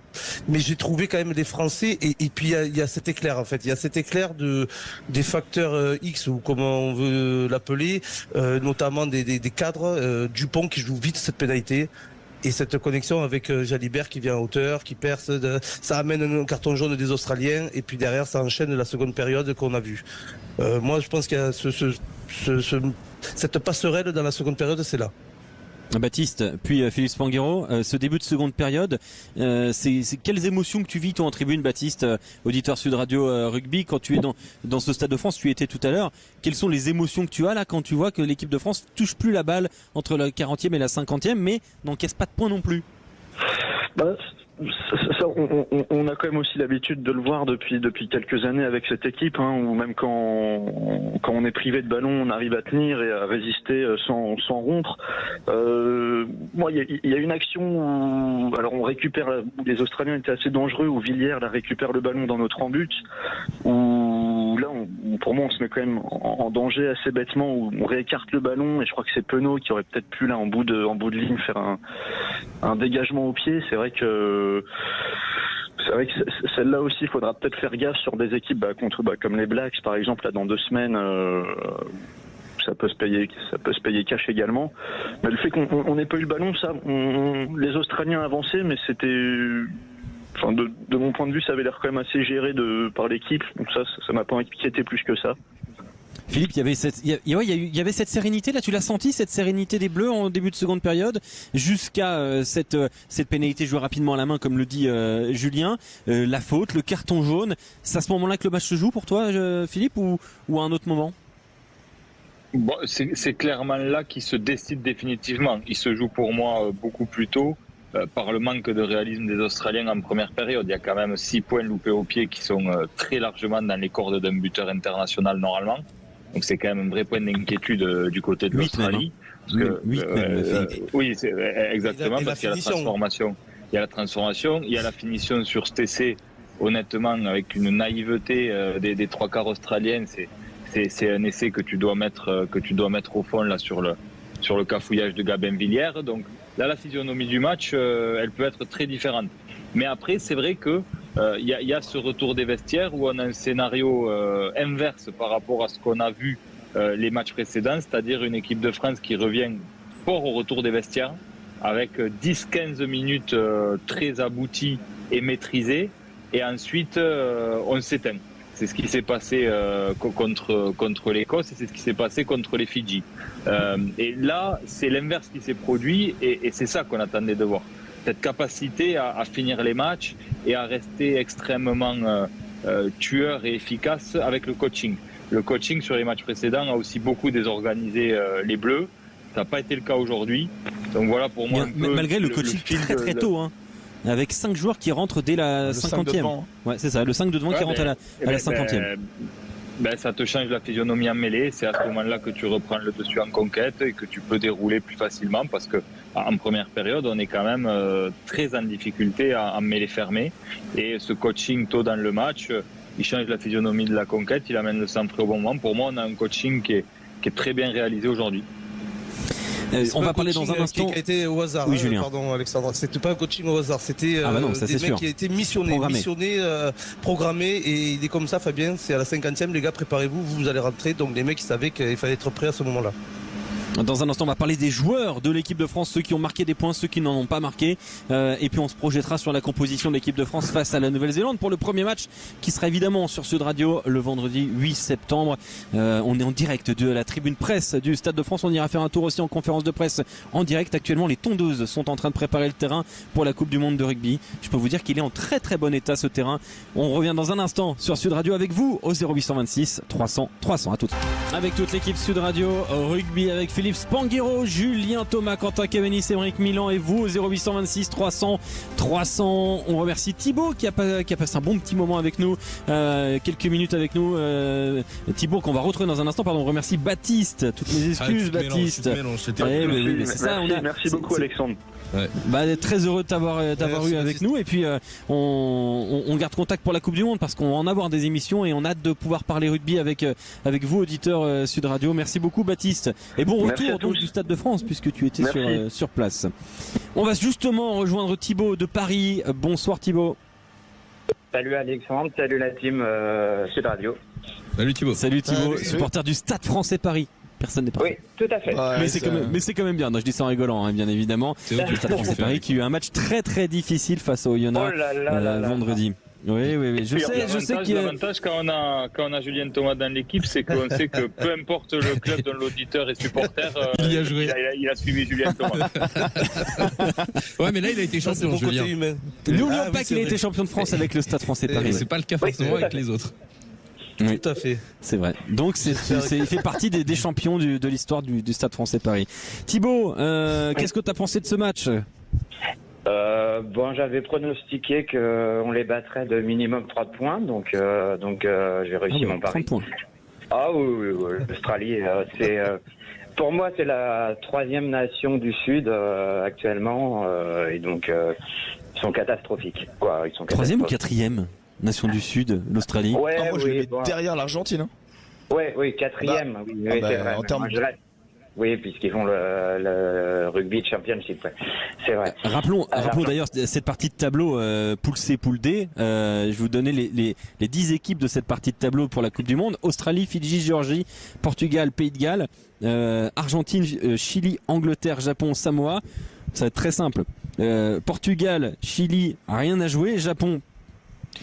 j'ai trouvé quand même des Français et puis il y a cet éclair en fait. Il y a cet éclair des facteurs X ou comment on veut l'appeler, notamment des cadres. Dupont qui joue vite cette pénalité. Et cette connexion avec Jalibert qui vient à hauteur, qui perce, ça amène un carton jaune des Australiens et puis derrière ça enchaîne la seconde période qu'on a vue. Moi je pense qu'il y a cette passerelle dans la seconde période, c'est là. Baptiste, puis Philippe Spanghero, ce début de seconde période, c'est quelles émotions que tu vis toi en tribune, Baptiste, auditeur Sud Radio Rugby, quand tu es dans ce Stade de France, tu y étais tout à l'heure, quelles sont les émotions que tu as là quand tu vois que l'équipe de France touche plus la balle entre la 40e et la 50e, mais n'encaisse pas de points non plus? On a quand même aussi l'habitude de le voir depuis quelques années avec cette équipe, où même quand on est privé de ballon, on arrive à tenir et à résister sans rompre. Moi, il y a une action où, alors on récupère, où les Australiens étaient assez dangereux, où Villiers récupère le ballon dans notre embut, où là, pour moi, on se met quand même en danger assez bêtement, où on réécarte le ballon et je crois que c'est Penaud qui aurait peut-être pu là en bout de ligne faire un dégagement au pied. C'est vrai que celle-là aussi, il faudra peut-être faire gaffe sur des équipes comme les Blacks par exemple, là dans 2 semaines. Ça peut se payer cash également. Mais le fait qu'on n'ait pas eu le ballon, ça, les Australiens avançaient, mais c'était, de mon point de vue, ça avait l'air quand même assez géré par l'équipe. Donc ça m'a pas inquiété plus que ça. Philippe, il y avait cette sérénité là, tu l'as senti, cette sérénité des Bleus en début de seconde période, jusqu'à cette pénalité jouée rapidement à la main, comme le dit Julien, la faute, le carton jaune. C'est à ce moment-là que le match se joue pour toi, Philippe, ou à un autre moment? Bon, c'est clairement là qu'il se décide définitivement. Il se joue pour moi beaucoup plus tôt par le manque de réalisme des Australiens en première période. Il y a quand même 6 points loupés au pied qui sont très largement dans les cordes d'un buteur international normalement. Donc c'est quand même un vrai point d'inquiétude du côté de l'Australie. Oui, c'est exactement, parce qu'il y a la transformation. Il y a la finition sur cet essai, honnêtement, avec une naïveté des 3/4 australiennes. C'est un essai que tu dois mettre au fond là sur le cafouillage de Gabin Villiers. Donc là, la physionomie du match, elle peut être très différente. Mais après, c'est vrai que il y a ce retour des vestiaires où on a un scénario inverse par rapport à ce qu'on a vu les matchs précédents, c'est-à-dire une équipe de France qui revient fort au retour des vestiaires, avec 10-15 minutes très abouties et maîtrisées, et ensuite on s'éteint. C'est ce qui s'est passé contre l'Écosse, et c'est ce qui s'est passé contre les Fidji. Et là, c'est l'inverse qui s'est produit, et c'est ça qu'on attendait de voir. Cette capacité à finir les matchs et à rester extrêmement tueur et efficace avec le coaching. Le coaching sur les matchs précédents a aussi beaucoup désorganisé les Bleus. Ça n'a pas été le cas aujourd'hui. Donc voilà pour moi. Malgré le coaching très tôt, hein, avec 5 joueurs qui rentrent dès la 50e. Ouais, c'est ça, le 5 de devant qui rentre à la 50e. Ça te change la physionomie en mêlée. C'est à ce moment-là que tu reprends le dessus en conquête et que tu peux dérouler plus facilement, parce que en première période, on est quand même très en difficulté en mêlée fermée. Et ce coaching tôt dans le match, il change la physionomie de la conquête, il amène le centre au bon moment. Pour moi, on a un coaching qui est très bien réalisé aujourd'hui. On va parler dans un instant. Qui a été au hasard. Oui, Julien. Pardon, Alexandre. C'était pas un coaching au hasard. C'était des mecs qui étaient missionnés, programmés. Et il est comme ça, Fabien. C'est à la 50e. Les gars, préparez-vous. Vous allez rentrer. Donc les mecs, ils savaient qu'il fallait être prêt à ce moment-là. Dans un instant, on va parler des joueurs de l'équipe de France, ceux qui ont marqué des points, ceux qui n'en ont pas marqué. Et puis on se projettera sur la composition de l'équipe de France face à la Nouvelle-Zélande pour le premier match qui sera évidemment sur Sud Radio le vendredi 8 septembre. On est en direct de la tribune presse du Stade de France. On ira faire un tour aussi en conférence de presse en direct. Actuellement, les tondeuses sont en train de préparer le terrain pour la Coupe du Monde de rugby. Je peux vous dire qu'il est en très très bon état, ce terrain. On revient dans un instant sur Sud Radio avec vous au 0826 300 300. À tout. Avec toute l'équipe Sud Radio rugby, avec Philippe Spanghero, Julien Thomas, Quentin Cavani, Émeric Milan et vous au 0826 300 300. On remercie Thibaut qui a passé un bon petit moment avec nous, quelques minutes avec nous. Thibaut qu'on va retrouver dans un instant. Pardon, on remercie Baptiste. Toutes mes excuses, Baptiste. Merci beaucoup, Alexandre. Ouais. Très heureux de t'avoir eu avec nous, et puis on garde contact pour la Coupe du Monde, parce qu'on va en avoir des émissions et on a hâte de pouvoir parler rugby avec vous, auditeurs Sud Radio. Merci beaucoup, Baptiste, et bon retour donc du Stade de France, puisque tu étais sur place. On va justement rejoindre Thibaut de Paris. Bonsoir Thibaut. Salut Alexandre, salut la team Sud Radio. Salut Thibaut. Supporter du Stade Français Paris. Personne n'est parfait. Oui, tout à fait. Ouais, mais c'est quand même bien. Non, je dis ça en rigolant, hein, bien évidemment. C'est le Stade Français Paris qui a eu un match très très difficile face au Oyonnax vendredi. Oui. Je sais que l'avantage quand on a Julien Thomas dans l'équipe, c'est qu'on sait que peu importe le club dont l'auditeur est supporter, il a joué. Il a suivi Julien Thomas. Ouais, mais là il a été champion, Julien. N'oublions pas qu'il a été champion de France avec le Stade Français Paris. C'est pas le cas forcément avec les autres. Oui, tout à fait. C'est vrai. Donc il fait partie des champions de l'histoire du Stade Français Paris. Thibaut, qu'est-ce que tu as pensé de ce match? J'avais pronostiqué qu'on les battrait de minimum 3 points, donc j'ai réussi mon pari. 30 points. Ah oui, l'Australie, pour moi c'est la 3e nation du Sud actuellement, et donc ils sont catastrophiques. Quoi, ils sont 3e ou 4e nation du Sud, l'Australie? Moi je les mets derrière l'Argentine. Oui, 4e. C'est vrai. En termes Oui, puisqu'ils font le rugby championship. C'est vrai. Rappelons d'ailleurs cette partie de tableau poule C, poule D. Je vais vous donner les 10 équipes de cette partie de tableau pour la Coupe du Monde. Australie, Fidji, Géorgie, Portugal, Pays de Galles, Argentine, Chili, Angleterre, Japon, Samoa. Ça va être très simple. Portugal, Chili, rien à jouer. Japon,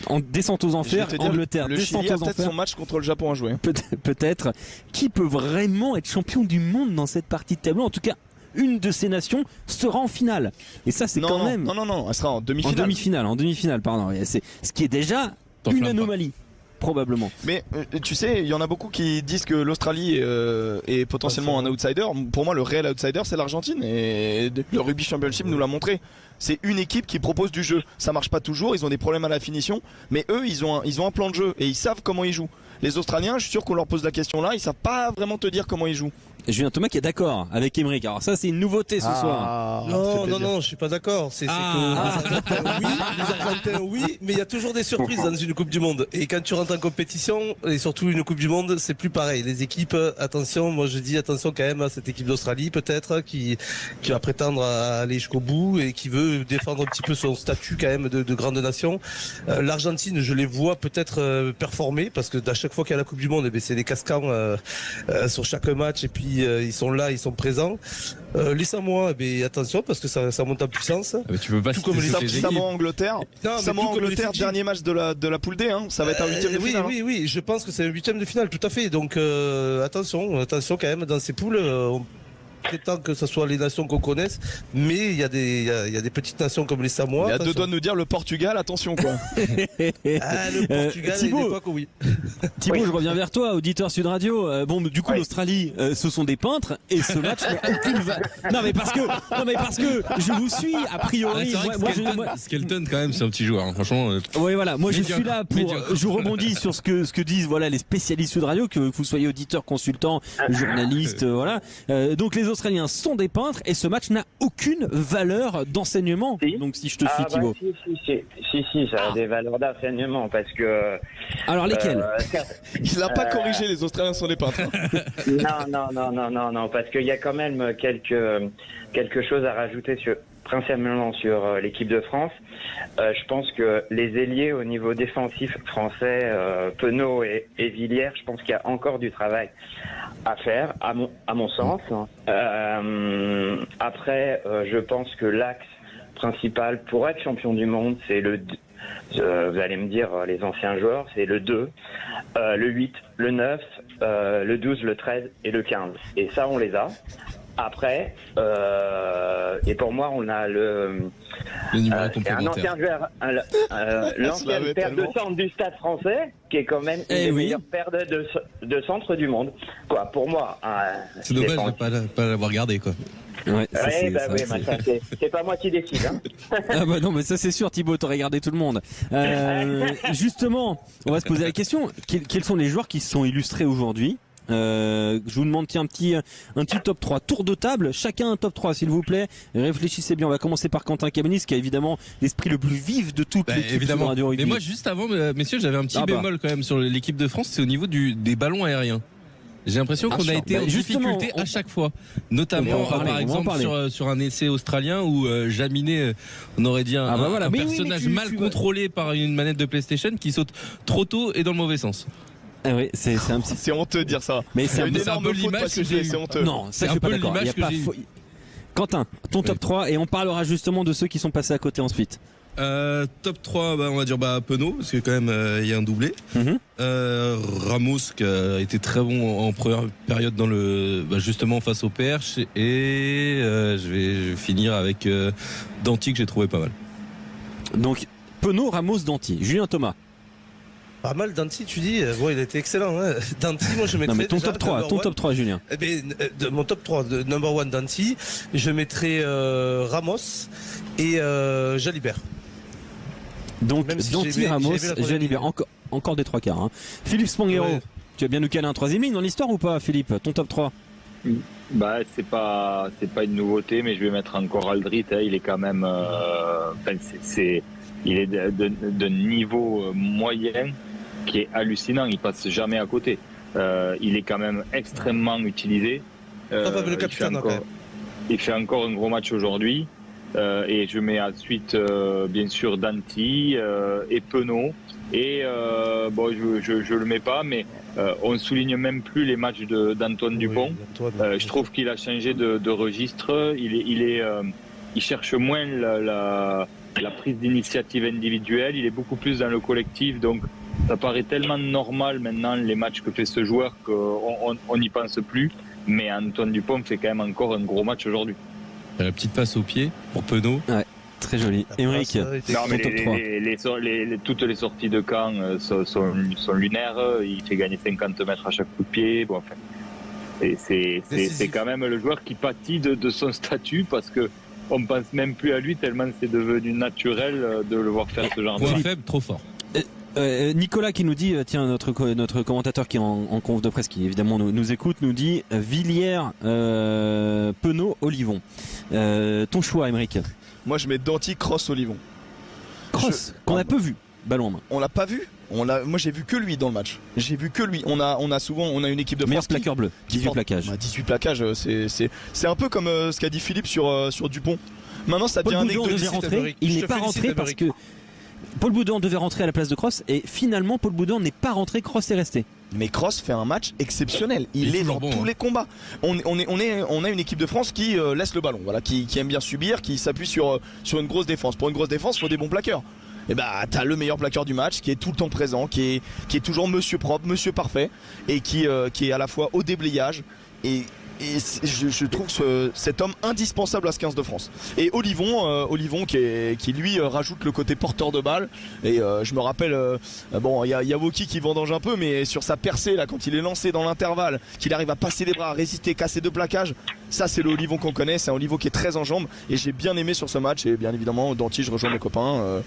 en descente aux enfers. Angleterre, le descente Chili a aux enfers. peut-être son match contre le Japon à jouer. Peut-être. Qui peut vraiment être champion du monde dans cette partie de tableau? En tout cas, une de ces nations sera en finale. Et ça, c'est quand même. Non, elle sera en demi-finale. En demi-finale, pardon. C'est ce qui est déjà une anomalie. Probablement. Mais tu sais, il y en a beaucoup qui disent que l'Australie est potentiellement un outsider. Pour moi, le réel outsider, c'est l'Argentine. Et le Rugby Championship nous l'a montré. C'est une équipe qui propose du jeu. Ça marche pas toujours, ils ont des problèmes à la finition. Mais eux, ils ont un plan de jeu et ils savent comment ils jouent. Les Australiens, je suis sûr qu'on leur pose la question là, ils savent pas vraiment te dire comment ils jouent. Julien Thomas qui est d'accord avec Émeric. Alors ça, c'est une nouveauté ce soir. Non, je suis pas d'accord. Que les Argentins, oui, mais il y a toujours des surprises dans une Coupe du Monde. Et quand tu rentres en compétition, et surtout une Coupe du Monde, c'est plus pareil. Les équipes, attention, moi je dis attention quand même à cette équipe d'Australie peut-être qui va prétendre à aller jusqu'au bout et qui veut veut défendre un petit peu son statut quand même de grande nation. L'Argentine, je les vois peut-être performer parce que à chaque fois qu'il y a la Coupe du Monde, c'est des cascans sur chaque match et puis ils sont là, ils sont présents. Les Samoa, attention parce que ça monte en puissance. Tu peux pas tout comme les Samoa-Angleterre. Samoa-Angleterre, dernier match de la poule D, hein. Ça va être un 8e de finale. Oui, je pense que c'est un 8e de finale, tout à fait. Donc attention quand même dans ces poules. On prétend que ce soit les nations qu'on connaisse, mais il y a des petites nations comme les Samoa. Il y a deux doigts de nous dire le Portugal, attention quoi. Le Portugal, Thibaut, oui. Thibaut, je reviens vers toi, auditeur Sud Radio. Du coup, l'Australie, ce sont des peintres et ce match n'a aucune non mais parce que je vous suis a priori. Skelton quand même, c'est un petit joueur, hein, franchement. Oui, voilà. Moi, je suis là pour. Je rebondis sur ce que disent les spécialistes Sud Radio, que vous soyez auditeur, consultant, journaliste, voilà. Donc les Australiens sont des peintres et ce match n'a aucune valeur d'enseignement. Donc si je te suis, Thibaut. Si, ça a des valeurs d'enseignement parce que. Alors lesquelles Il n'a pas corrigé, les Australiens sont des peintres. Non, parce qu'il y a quand même quelque chose à rajouter principalement sur l'équipe de France. Je pense que les ailiers au niveau défensif français, Penaud et Villiers, je pense qu'il y a encore du travail à faire, à mon sens. Après, je pense que l'axe principal pour être champion du monde, c'est vous allez me dire, les anciens joueurs, c'est le 2, le 8, le 9, le 12, le 13 et le 15. Et ça, on les a. Après, et pour moi, on a le numéro un ancien joueur, l'ancienne paire de centre du Stade Français, qui est quand même une des meilleures paires de centre du monde. Quoi, pour moi. C'est dommage de pas l'avoir gardé, quoi. Ouais, c'est pas moi qui décide. Hein. Ah bah non, mais ça c'est sûr, Thibaut, t'aurais gardé tout le monde. Justement, on va se poser la question, quels sont les joueurs qui se sont illustrés aujourd'hui? Je vous demande un petit top 3, tour de table, chacun un top 3 s'il vous plaît, réfléchissez bien. On va commencer par Quentin Cabanis qui a évidemment l'esprit le plus vif de toute l'équipe de Radio Rugby. Mais moi juste avant, messieurs, j'avais un petit bémol quand même sur l'équipe de France, c'est au niveau des ballons aériens. J'ai l'impression qu'on a été en difficulté à chaque fois, notamment par exemple sur un essai australien où Jaminet, on aurait dit un personnage mal contrôlé par une manette de PlayStation qui saute trop tôt et dans le mauvais sens. Ah oui, c'est un petit. C'est honteux de dire ça. Mais c'est un peu l'image que j'ai. C'est honteux. Non, c'est un peu l'image que j'ai. Quentin, ton top 3 et on parlera justement de ceux qui sont passés à côté ensuite. Top 3, on va dire Penaud, parce que quand même il y a un doublé. Ramos qui a été très bon en première période dans justement face au Perche, et je vais finir avec Danty que j'ai trouvé pas mal. Donc Penaud, Ramos, Danty. Julien Thomas. Pas mal, Danty, tu dis. Il a été excellent. Hein. Danty, moi je mettrais. Non, mais ton top 3, Julien. Mon top 3, number 1, Danty. Je mettrais Ramos et Jalibert. Donc Danty, Ramos, Jalibert. Encore des 3 quarts. Hein. Philippe Spanghero, tu vas bien nous caler un 3e ligne dans l'histoire ou pas, Philippe? Ton top 3? C'est pas une nouveauté, mais je vais mettre encore Aldrit. Hein. Il est quand même. Il est d'un niveau moyen qui est hallucinant. Il passe jamais à côté. Il est quand même extrêmement utilisé. Il fait encore un gros match aujourd'hui. Et je mets ensuite bien sûr Danty et Penaud. Et je le mets pas, mais on souligne même plus les matchs d'Antoine Dupont. Je trouve qu'il a changé de registre. Il cherche moins la prise d'initiative individuelle. Il est beaucoup plus dans le collectif. Donc ça paraît tellement normal maintenant les matchs que fait ce joueur qu'on n'y pense plus. Mais Antoine Dupont fait quand même encore un gros match aujourd'hui. La petite passe au pied pour Penaud. Ouais, très joli. Émeric, non, mais toutes les sorties de camp sont lunaires. Il fait gagner 50 mètres à chaque coup de pied. Bon, enfin, c'est quand même le joueur qui pâtit de son statut parce que on pense même plus à lui tellement c'est devenu naturel de le voir faire ce genre de choses. Faible, trop fort. Nicolas qui nous dit, tiens, notre commentateur qui est en conf de presse, qui évidemment nous écoute, nous dit Villiers, Penaud, Olivon. Ton choix, Émeric? Moi, je mets Danty, Cross, Olivon. Cross, qu'on a peu vu, ballon en main. On l'a pas vu. Moi, j'ai vu que lui dans le match. J'ai vu que lui. On a une équipe de France. Meilleur plaqueur bleu. 18 plaquages. 18 plaquages, c'est un peu comme ce qu'a dit Philippe sur Dupont. Maintenant, ça devient Paul Boudon devait rentrer, il n'est pas rentré parce que Paul Boudon devait rentrer à la place de Kroos et finalement Paul Boudon n'est pas rentré, Kroos est resté. Mais Kroos fait un match exceptionnel. Il est dans tous les combats. On a une équipe de France qui laisse le ballon, voilà, qui aime bien subir, qui s'appuie sur une grosse défense. Pour une grosse défense, il faut des bons plaqueurs. Et bah t'as le meilleur plaqueur du match qui est tout le temps présent, qui est toujours monsieur propre, monsieur parfait et qui est à la fois au déblayage et je trouve cet homme indispensable à ce 15 de France. Et Olivon qui lui rajoute le côté porteur de balle. Et je me rappelle, bon, il y a Woki qui vendange un peu, mais sur sa percée là, quand il est lancé dans l'intervalle, qu'il arrive à passer les bras, à résister, casser deux plaquages, ça c'est le Olivon qu'on connaît. C'est un Olivon qui est très en jambes et j'ai bien aimé sur ce match. Et bien évidemment, Danty, je rejoins mes copains.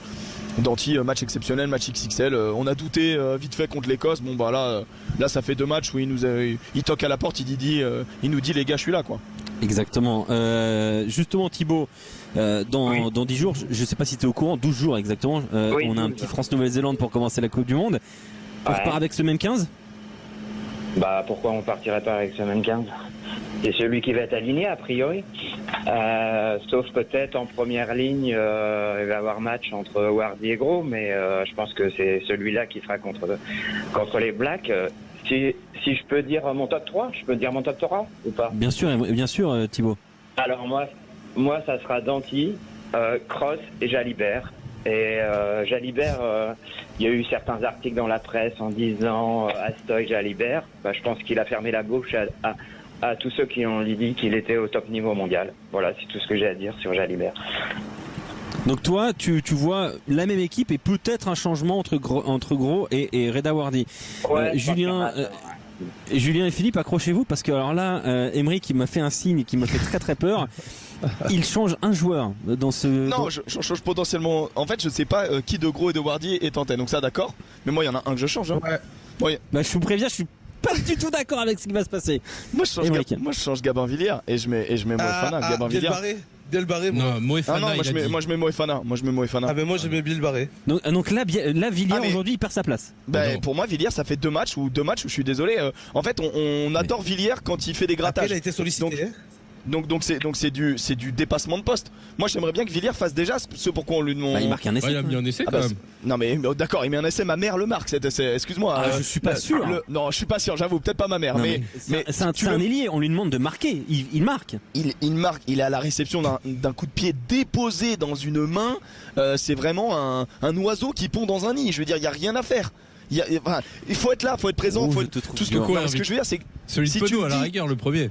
Danty, match exceptionnel, match XXL. On a douté vite fait contre l'Écosse. Bon bah là ça fait 2 matchs où il toque à la porte, il nous dit les gars, je suis là quoi. Exactement. Justement Thibaut, dans 10 jours, je sais pas si tu es au courant, 12 jours exactement, oui, on a un petit France-Nouvelle-Zélande pour commencer la Coupe du Monde. On repart avec ce même 15 ? Bah pourquoi on partirait pas avec ce même 15 ? C'est celui qui va être aligné a priori, sauf peut-être en première ligne, il va y avoir match entre Wardy et Gros, mais je pense que c'est celui-là qui fera contre les Blacks. Si je peux dire mon top 3, je peux dire mon top 3 ou pas ? Bien sûr Thibaut. Alors moi ça sera Danty, Kroos et Jalibert. Et Jalibert, il y a eu certains articles dans la presse en disant Astoy Jalibert. Bah, je pense qu'il a fermé la bouche à tous ceux qui ont dit qu'il était au top niveau mondial. Voilà, c'est tout ce que j'ai à dire sur Jalibert. Donc toi, tu vois la même équipe et peut-être un changement entre Gros et Reda Wardy. Ouais, Julien et Philippe, accrochez-vous parce que alors là, Emery qui m'a fait un signe qui m'a fait très très peur. Il change un joueur dans ce... Non, je change potentiellement. En fait, je sais pas qui de Gros et de Wardy est en tête. Donc ça, d'accord. Mais moi, il y en a un que je change. Hein. Ouais. Bah, je vous préviens, je suis pas du tout d'accord avec ce qui va se passer. Moi, je change Gabin Villiers et je mets Moefana. Gabin Villiers. Biel Barré, moi. Non, Moefana. Non, moi je mets Moefana. Ah, mais moi je mets Biel Barré. Donc là Villiers aujourd'hui il perd sa place. Pour moi, Villiers, ça fait 2 matchs où je suis désolé. En fait, on adore Villiers quand il fait des grattages. Après, il a été sollicité. Donc c'est du dépassement de poste. Moi j'aimerais bien que Villiers fasse déjà ce pourquoi on lui demande. Il marque un essai. Il a mis un essai quand même. Non mais d'accord, il met un essai, ma mère le marque cet essai. Excuse-moi. Je suis pas sûr. Non, je suis pas sûr, j'avoue, peut-être pas ma mère. Non, mais c'est un ailier, on lui demande de marquer. Il marque. Il marque, il est à la réception d'un coup de pied déposé dans une main. C'est vraiment un oiseau qui pond dans un nid. Je veux dire, il y a rien à faire. Il faut être là, faut être présent, faut être tout ce que je veux dire, c'est celui de Penaud à la rigueur, le premier.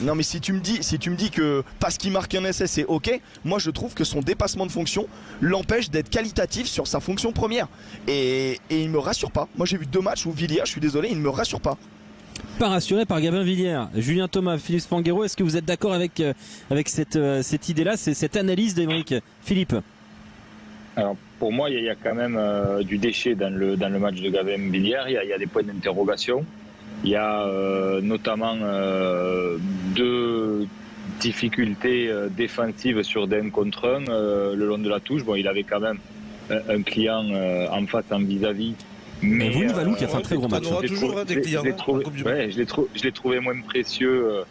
Non mais si tu me dis que parce qu'il marque un essai c'est ok, moi je trouve que son dépassement de fonction l'empêche d'être qualitatif sur sa fonction première et il me rassure pas. Moi j'ai vu 2 matchs où Villiers, je suis désolé, il ne me rassure pas. Pas rassuré par Gabin Villiers. Julien Thomas, Philippe Spanghero, est-ce que vous êtes d'accord avec cette idée-là, cette analyse d'Émeric ? Philippe ? Alors pour moi il y a quand même du déchet dans le match de Gabin Villiers, il y a des points d'interrogation. Il y a notamment 2 difficultés défensives sur des 1 contre 1 le long de la touche. Bon, il avait quand même un client en face, en vis-à-vis. Mais Vunivalu qui a fait un très gros match. Je l'ai trouvé moins précieux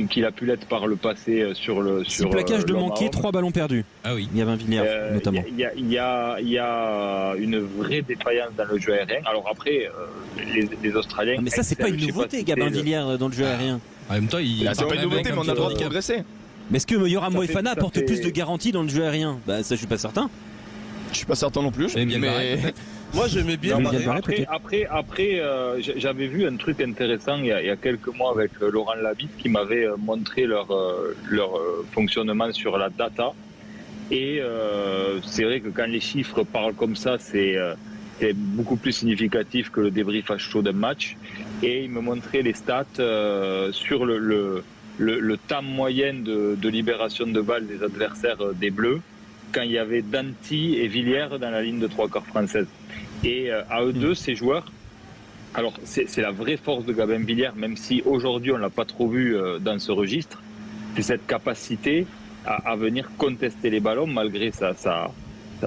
qu'il a pu l'être par le passé sur 6 plaquages de manqué, 3 ballons perdus. Ah oui. Il y avait un Villiers notamment. Il y a une vraie défaillance dans le jeu aérien. Alors après, les Australiens. Mais ça, c'est pas une nouveauté, Gabin Villiers dans le jeu aérien. En même temps, c'est pas une nouveauté, mais on a le droit de progresser. Mais est-ce que Yoram Moefana apporte plus de garantie dans le jeu aérien ? Bah ça, je suis pas certain. Je suis pas certain non plus. Mais moi j'aimais bien. Après, j'avais vu un truc intéressant il y a quelques mois avec Laurent Labitte qui m'avait montré leur fonctionnement sur la data. Et c'est vrai que quand les chiffres parlent comme ça, c'est beaucoup plus significatif que le débrief à chaud d'un match. Et il me montrait les stats sur le temps moyen de libération de balles des adversaires des Bleus quand il y avait Danty et Villiers dans la ligne de 3 quarts française. Et à eux deux, ces joueurs, alors c'est la vraie force de Gabin Villiers, même si aujourd'hui on ne l'a pas trop vu dans ce registre, c'est cette capacité à venir contester les ballons malgré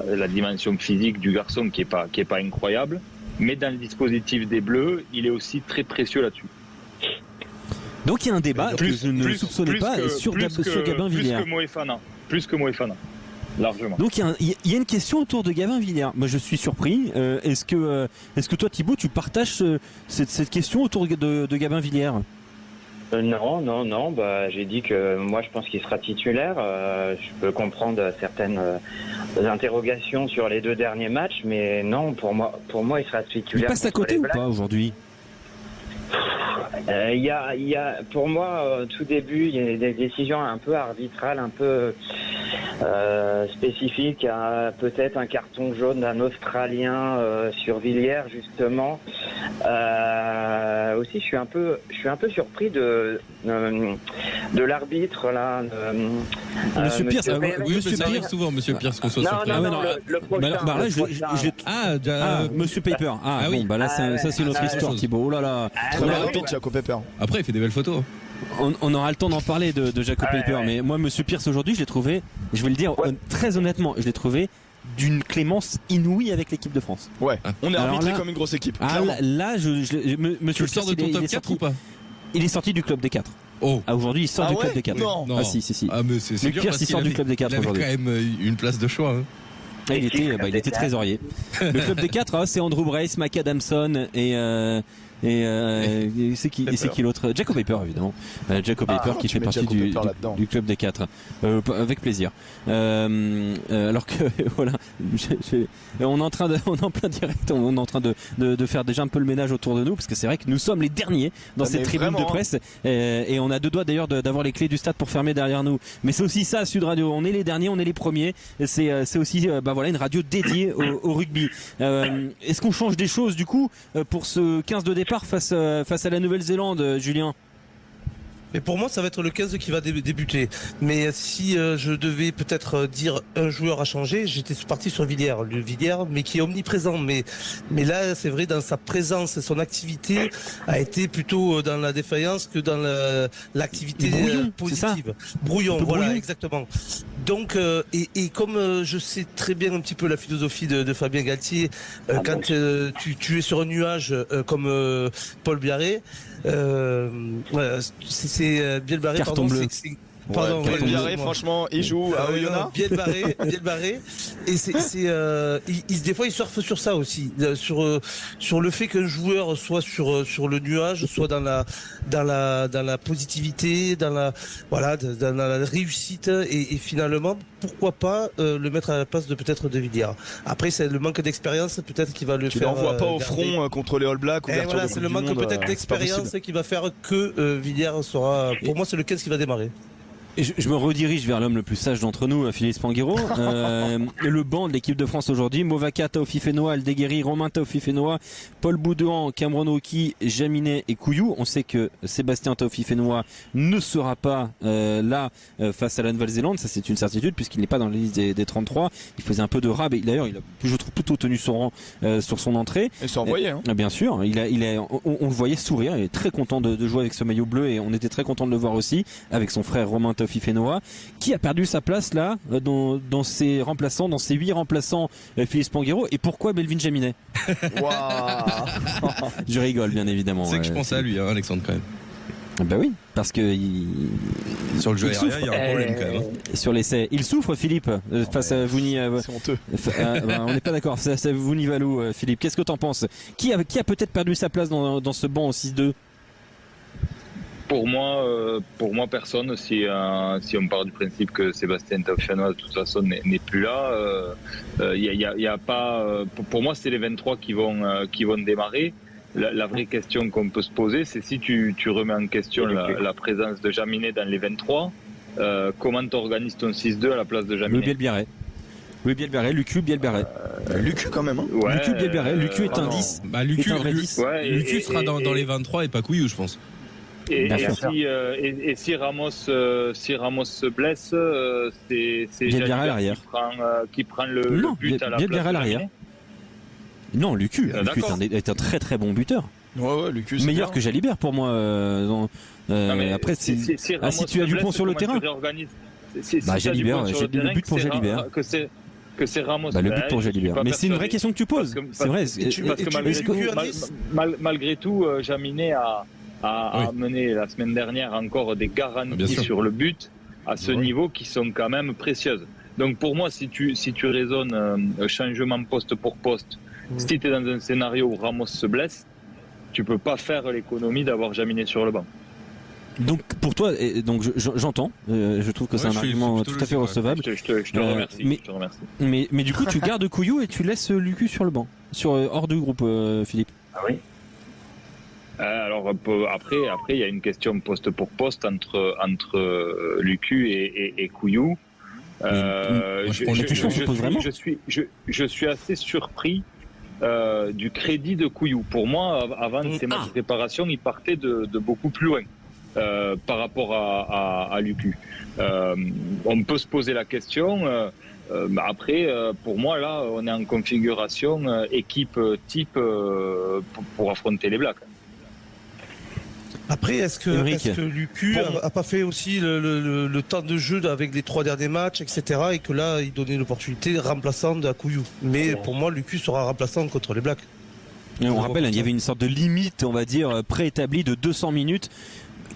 la dimension physique du garçon qui est pas incroyable. Mais dans le dispositif des Bleus, il est aussi très précieux là-dessus. Donc il y a un débat que je ne soupçonnais pas sur Gabin Villiers. plus que Moefana, largement. Donc il y a une question autour de Gavin Villière. Moi je suis surpris. Est-ce que toi Thibaut tu partages cette question autour de Gavin Villière? Non. Bah, j'ai dit que moi, je pense qu'il sera titulaire. Je peux comprendre certaines interrogations sur les 2 derniers matchs, mais non, pour moi, il sera titulaire. Il passe à côté ou pas aujourd'hui? Il y a, pour moi, tout début, il y a des décisions un peu arbitrales, un peu spécifiques. Peut-être un carton jaune d'un Australien sur Villière, justement. Aussi, je suis un peu surpris de l'arbitre là. Monsieur Pierce, Monsieur Pierce, souvent Monsieur Pierce qu'on soit surpris. Le prochain. Monsieur Paper. Là ça c'est une autre histoire, Thibaut. Oh là là. Jaco Pepper. Après, il fait des belles photos. On aura le temps d'en parler de Jaco Pepper, mais moi, Monsieur Pierce aujourd'hui, je l'ai trouvé, je vais le dire très honnêtement, je l'ai trouvé d'une clémence inouïe avec l'équipe de France. Ouais, on est arbitré comme une grosse équipe. Monsieur Pierce, tu le sors de ton top 4 ou pas? Il est sorti du club des 4. Oh. Aujourd'hui, il sort du club des 4. Non. Ah si. Mais c'est Luc Pierce, il sort du club des 4 aujourd'hui. Il avait quand même une place de choix. Il était trésorier. Le club des 4, c'est Andrew Brace, Mac Adamson et c'est qui l'autre? Jaco Pepper, évidemment. Jaco Pepper qui fait partie du club des 4. Avec plaisir. Alors que voilà, on est en plein direct, on est en train de faire déjà un peu le ménage autour de nous, parce que c'est vrai que nous sommes les derniers dans cette tribune de presse, et on a 2 doigts d'ailleurs d'avoir les clés du stade pour fermer derrière nous. Mais c'est aussi ça, Sud Radio. On est les derniers, on est les premiers. C'est aussi une radio dédiée au rugby. Est-ce qu'on change des choses du coup pour ce 15 de départ face à la Nouvelle-Zélande, Julien? Mais pour moi, ça va être le 15 qui va débuter. Mais si je devais peut-être dire un joueur à changer, j'étais parti sur Villière, mais qui est omniprésent. Mais là, c'est vrai, dans sa présence et son activité a été plutôt dans la défaillance que dans l'activité positive. Brouillon, voilà, exactement. Donc, et comme je sais très bien un petit peu la philosophie de Fabien Galtier, quand tu es sur un nuage comme Paul Biarré, c'est bien barré, carton bleu. Pardon, Biarré, franchement, il joue à Oyonnax. Bien barré. Et des fois, il surfe sur ça aussi, sur le fait qu'un joueur soit sur le nuage, soit dans la positivité, dans la réussite, et finalement, pourquoi pas le mettre à la place de peut-être de Villière. Après, c'est le manque d'expérience peut-être qui va le faire. Tu l'envoies pas au front contre les All Blacks. Voilà, c'est le manque peut-être d'expérience qui va faire que Villière sera. Pour moi, c'est le 15 qui va démarrer. Et je me redirige vers l'homme le plus sage d'entre nous, Philippe Spanghero. Le banc de l'équipe de France aujourd'hui: Movaka, Taofifénois, Aldeguerri, Romain Taofifénois, Paul Boudouan, Cameron Oki, Jaminet et Couillou. On sait que Sébastien Taofifénois ne sera pas là face à la Nouvelle-Zélande. Ça, c'est une certitude, puisqu'il n'est pas dans la liste des 33. Il faisait un peu de rab. D'ailleurs, il a, je trouve, plutôt tenu son rang sur son entrée. Et s'en envoyait. Bien sûr. On le voyait sourire. Il est très content de jouer avec ce maillot bleu, et on était très content de le voir aussi avec son frère Romain Taofifénois, qui a perdu sa place là dans ses remplaçants, dans ses 8 remplaçants, Philippe Spanghero. Et pourquoi Belvin Jaminet? Je rigole, bien évidemment. C'est que je pense à lui, Alexandre, quand même. Bah oui, parce que sur le jeu aérien, il y a un problème quand même. Sur l'essai, il souffre, Philippe, face à Vouni. C'est honteux. On n'est pas d'accord. C'est Vouni Valou, Philippe. Qu'est-ce que t'en penses? Qui a peut-être perdu sa place dans ce banc au 6-2? Pour moi, personne. Si on part du principe que Sébastien Taofifénois de toute façon n'est plus là, y a pas. Pour moi, c'est les 23 qui vont démarrer. La vraie question qu'on peut se poser, c'est si tu remets en question la présence de Jaminet dans les 23, comment tu organises ton 6-2 à la place de Jaminet? Louis Bielbarré, Lucu Bielbarré. Lucu quand même. Ouais, Lucu Bielbarré. Lucu est un 10. Lucu sera dans les 23 et pas Couillou, je pense. Et si Ramos se blesse, c'est Jalibert qui prend le but à la place de Jaminet. Non, Lucu est un très très bon buteur. Ouais, Lucu, meilleur que Jalibert pour moi. Après, si tu as Dupont sur le terrain, Jalibert, le but pour Jalibert. Que c'est Ramos. Le but pour Jalibert. Mais c'est une vraie question que tu poses. C'est vrai. Parce que malgré tout, Jaminet a mené la semaine dernière encore des garanties sur le but. à ce niveau qui sont quand même précieuses. Donc pour moi, si tu raisonnes changement poste pour poste, si tu es dans un scénario où Ramos se blesse, tu peux pas faire l'économie d'avoir Jaminet sur le banc. Donc pour toi, donc j'entends, je trouve que c'est un argument tout à fait recevable. Je te remercie. Mais du coup, tu gardes Couillou et tu laisses Lucu sur le banc, hors du groupe, Philippe. Ah oui. Alors après, il y a une question poste pour poste entre Lucu et Couillou. Je suis assez surpris du crédit de Couillou. Pour moi, avant ces matchs de préparation, il partait de beaucoup plus loin par rapport à Lucu. On peut se poser la question. Après, pour moi, là, on est en configuration équipe type pour affronter les Blacks. Après, est-ce que Lucu a pas fait aussi le temps de jeu avec les 3 derniers matchs, etc. et que là, il donnait l'opportunité remplaçante à Couillou. Mais pour moi, Lucu sera remplaçant contre les Blacks. Et on rappelle, il y avait une sorte de limite, on va dire, préétablie de 200 minutes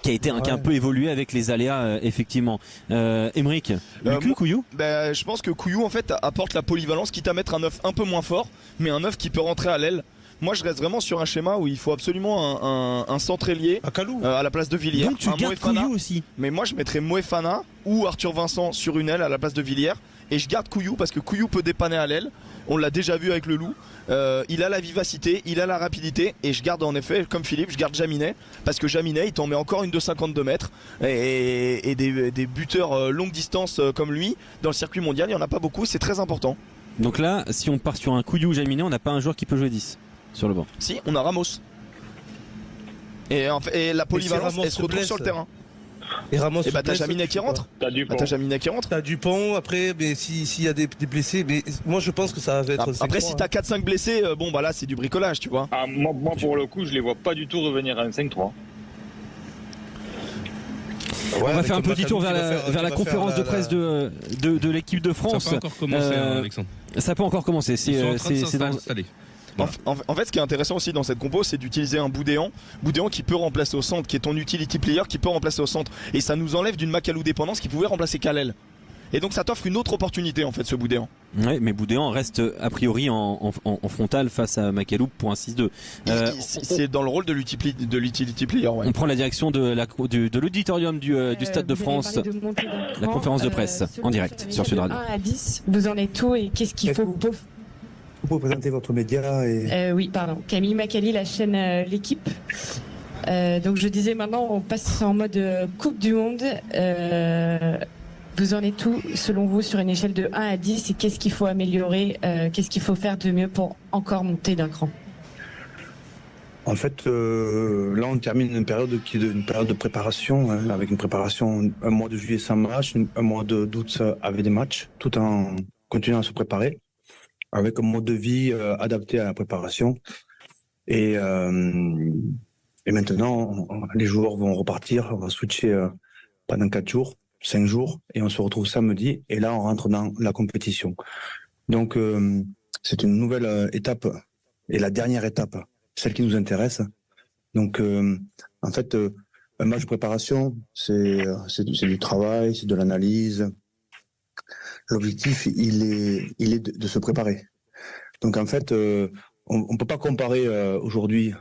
qui a un peu évolué avec les aléas, effectivement. Aymeric, Lucu, Couillou Je pense que Couillou, en fait, apporte la polyvalence, quitte à mettre un 9 un peu moins fort, mais un 9 qui peut rentrer à l'aile. Moi, je reste vraiment sur un schéma où il faut absolument un centre ailier à la place de Villiers. Donc tu gardes Couillou aussi. Mais moi, je mettrais Moefana ou Arthur Vincent sur une aile à la place de Villiers. Et je garde Couillou parce que Couillou peut dépanner à l'aile. On l'a déjà vu avec le Loup. Il a la vivacité, il a la rapidité. Et je garde en effet, comme Philippe, je garde Jaminet. Parce que Jaminet, il t'en met encore une de 52 mètres. Et des buteurs longue distance comme lui, dans le circuit mondial, il n'y en a pas beaucoup. C'est très important. Donc là, si on part sur un Couillou Jaminet, on n'a pas un joueur qui peut jouer 10 sur le banc. Si, on a Ramos. Et la polyvalence, elle se retrouve sur le terrain. Et Ramos, t'as Jaminet qui rentre. T'as Dupont après, mais s'il y a des blessés, mais moi je pense que ça va être. Après, si t'as 4-5 blessés, là c'est du bricolage, tu vois. Moi pour le coup, je les vois pas du tout revenir à un 5-3. On va faire un petit tour vers la conférence de presse de l'équipe de France. Ça peut encore commencer, Alexandre. Ça peut encore commencer. Ils sont en train de s'installer. En fait, ce qui est intéressant aussi dans cette compo, c'est d'utiliser un Boudéan qui peut remplacer au centre, qui est ton utility player, qui peut remplacer au centre. Et ça nous enlève d'une Macalou dépendance qui pouvait remplacer Kalel. Et donc ça t'offre une autre opportunité en fait, ce Boudéan. Oui, mais Boudéan reste a priori en frontal face à Macalou pour un 6-2. C'est dans le rôle de l'utility player. Ouais. On prend la direction de l'auditorium du Stade de France, la conférence de presse en direct sur Sud Radio. 1 à 10, vous en êtes où et qu'est-ce qu'il faut Vous pouvez présenter votre média oui, pardon. Camille Macali, la chaîne L'équipe. Donc je disais maintenant, on passe en mode Coupe du Monde. Vous en êtes où, selon vous, sur une échelle de 1 à 10 et qu'est-ce qu'il faut améliorer, qu'est-ce qu'il faut faire de mieux pour encore monter d'un cran? En fait, là, on termine une période de préparation, avec une préparation un mois de juillet sans match, un mois d'août avec des matchs, tout en continuant à se préparer, avec un mode de vie adapté à la préparation. Et maintenant, les joueurs vont repartir, on va switcher pendant 4 jours, 5 jours, et on se retrouve samedi, et là, on rentre dans la compétition. Donc, c'est une nouvelle étape, et la dernière étape, celle qui nous intéresse. Donc, en fait, un match de préparation, c'est du travail, c'est de l'analyse. L'objectif, il est de se préparer. Donc, en fait, on peut pas comparer aujourd'hui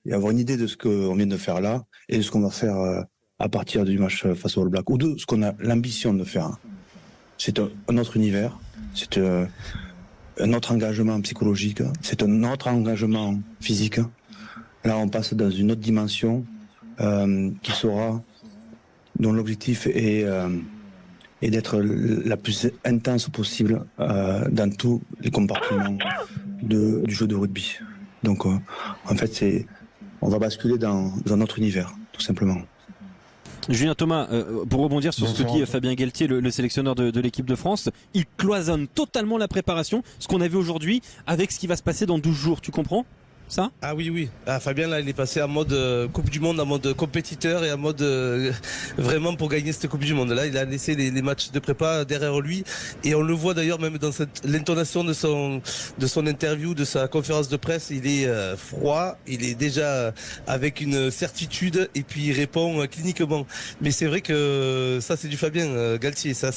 et avoir une idée de ce qu'on vient de faire là et de ce qu'on va faire à partir du match face au All Black, ou de ce qu'on a l'ambition de faire. C'est un autre univers, c'est un autre engagement psychologique, c'est un autre engagement physique. Là, on passe dans une autre dimension dont l'objectif est d'être la plus intense possible dans tous les compartiments du jeu de rugby. Donc, en fait, on va basculer dans un autre univers, tout simplement. Julien Thomas, pour rebondir sur ce que dit Fabien Galtier, le sélectionneur de l'équipe de France, il cloisonne totalement la préparation, ce qu'on a vu aujourd'hui, avec ce qui va se passer dans 12 jours, tu comprends ? ça? Ah oui. Fabien, là, il est passé en mode Coupe du Monde, en mode compétiteur et en mode vraiment pour gagner cette Coupe du Monde. Là, il a laissé les matchs de prépa derrière lui et on le voit d'ailleurs même dans l'intonation de son interview, de sa conférence de presse. Il est froid, il est déjà avec une certitude et puis il répond cliniquement. Mais c'est vrai que ça, c'est du Fabien Galtier. Ça,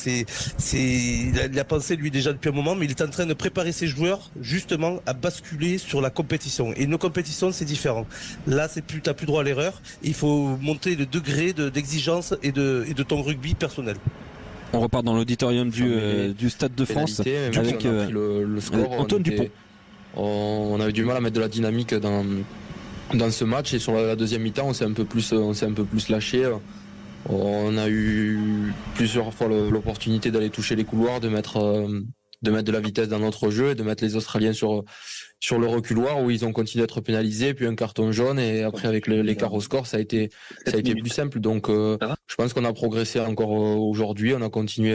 il a pensé lui déjà depuis un moment, mais il est en train de préparer ses joueurs justement à basculer sur la compétition. Et une compétition, c'est différent. Là, t'as plus droit à l'erreur. Il faut monter le degré d'exigence et de ton rugby personnel. On repart dans l'auditorium du Stade de France avec le score, Antoine Dupont. On a eu du mal à mettre de la dynamique dans ce match et sur la deuxième mi-temps, on s'est un peu plus lâché. On a eu plusieurs fois l'opportunité d'aller toucher les couloirs, de mettre de la vitesse dans notre jeu et de mettre les Australiens sur le reculoir où ils ont continué d'être pénalisés, puis un carton jaune et après avec l'écart au score ça a été plus simple. Donc je pense qu'on a progressé encore aujourd'hui, on a continué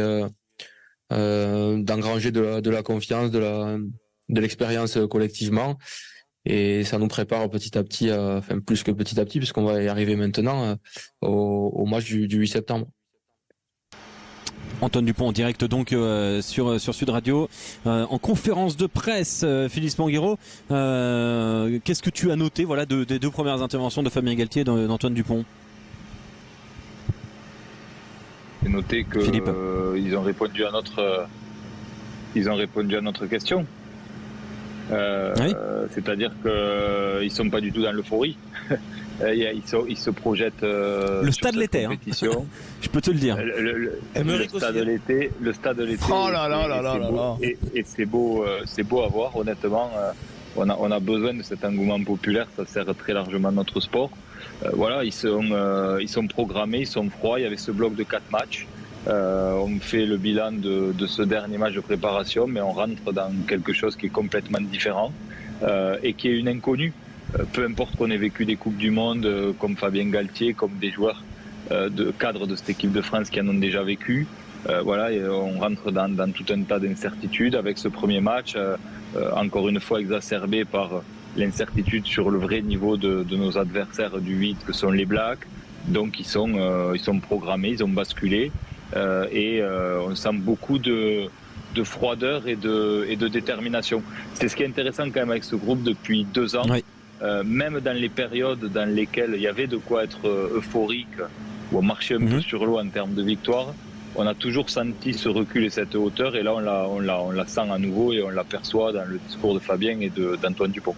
d'engranger de la confiance, de l'expérience collectivement et ça nous prépare petit à petit, enfin plus que petit à petit puisqu'on va y arriver maintenant au match du 8 septembre. Antoine Dupont en direct donc sur Sud Radio en conférence de presse. Philippe Manguero, qu'est-ce que tu as noté des deux premières interventions de Fabien Galtier et d'Antoine Dupont? J'ai noté que ils ont répondu à notre question. Oui. C'est-à-dire qu'ils sont pas du tout dans l'euphorie. Ils se projettent. Le stade l'était, hein. Je peux te le dire. Le stade l'été. Oh là là là là là. Et c'est beau à voir. Honnêtement, on a besoin de cet engouement populaire. Ça sert très largement notre sport. Voilà, ils sont programmés, ils sont froids. Il y avait ce bloc de 4 matchs. On fait le bilan de ce dernier match de préparation, mais on rentre dans quelque chose qui est complètement différent et qui est une inconnue. Peu importe qu'on ait vécu des Coupes du Monde comme Fabien Galtier, comme des joueurs de cadre de cette équipe de France qui en ont déjà vécu. Voilà, et on rentre dans tout un tas d'incertitudes avec ce premier match, encore une fois exacerbé par l'incertitude sur le vrai niveau de nos adversaires du 8 que sont les Blacks. Donc ils sont programmés, ils ont basculé et on sent beaucoup de froideur et de détermination. C'est ce qui est intéressant quand même avec ce groupe depuis 2 ans. Oui. Même dans les périodes dans lesquelles il y avait de quoi être euphorique ou on marchait un peu sur l'eau en termes de victoire, on a toujours senti ce recul et cette hauteur et là on la sent à nouveau et on l'aperçoit dans le discours de Fabien et d'Antoine Dupont.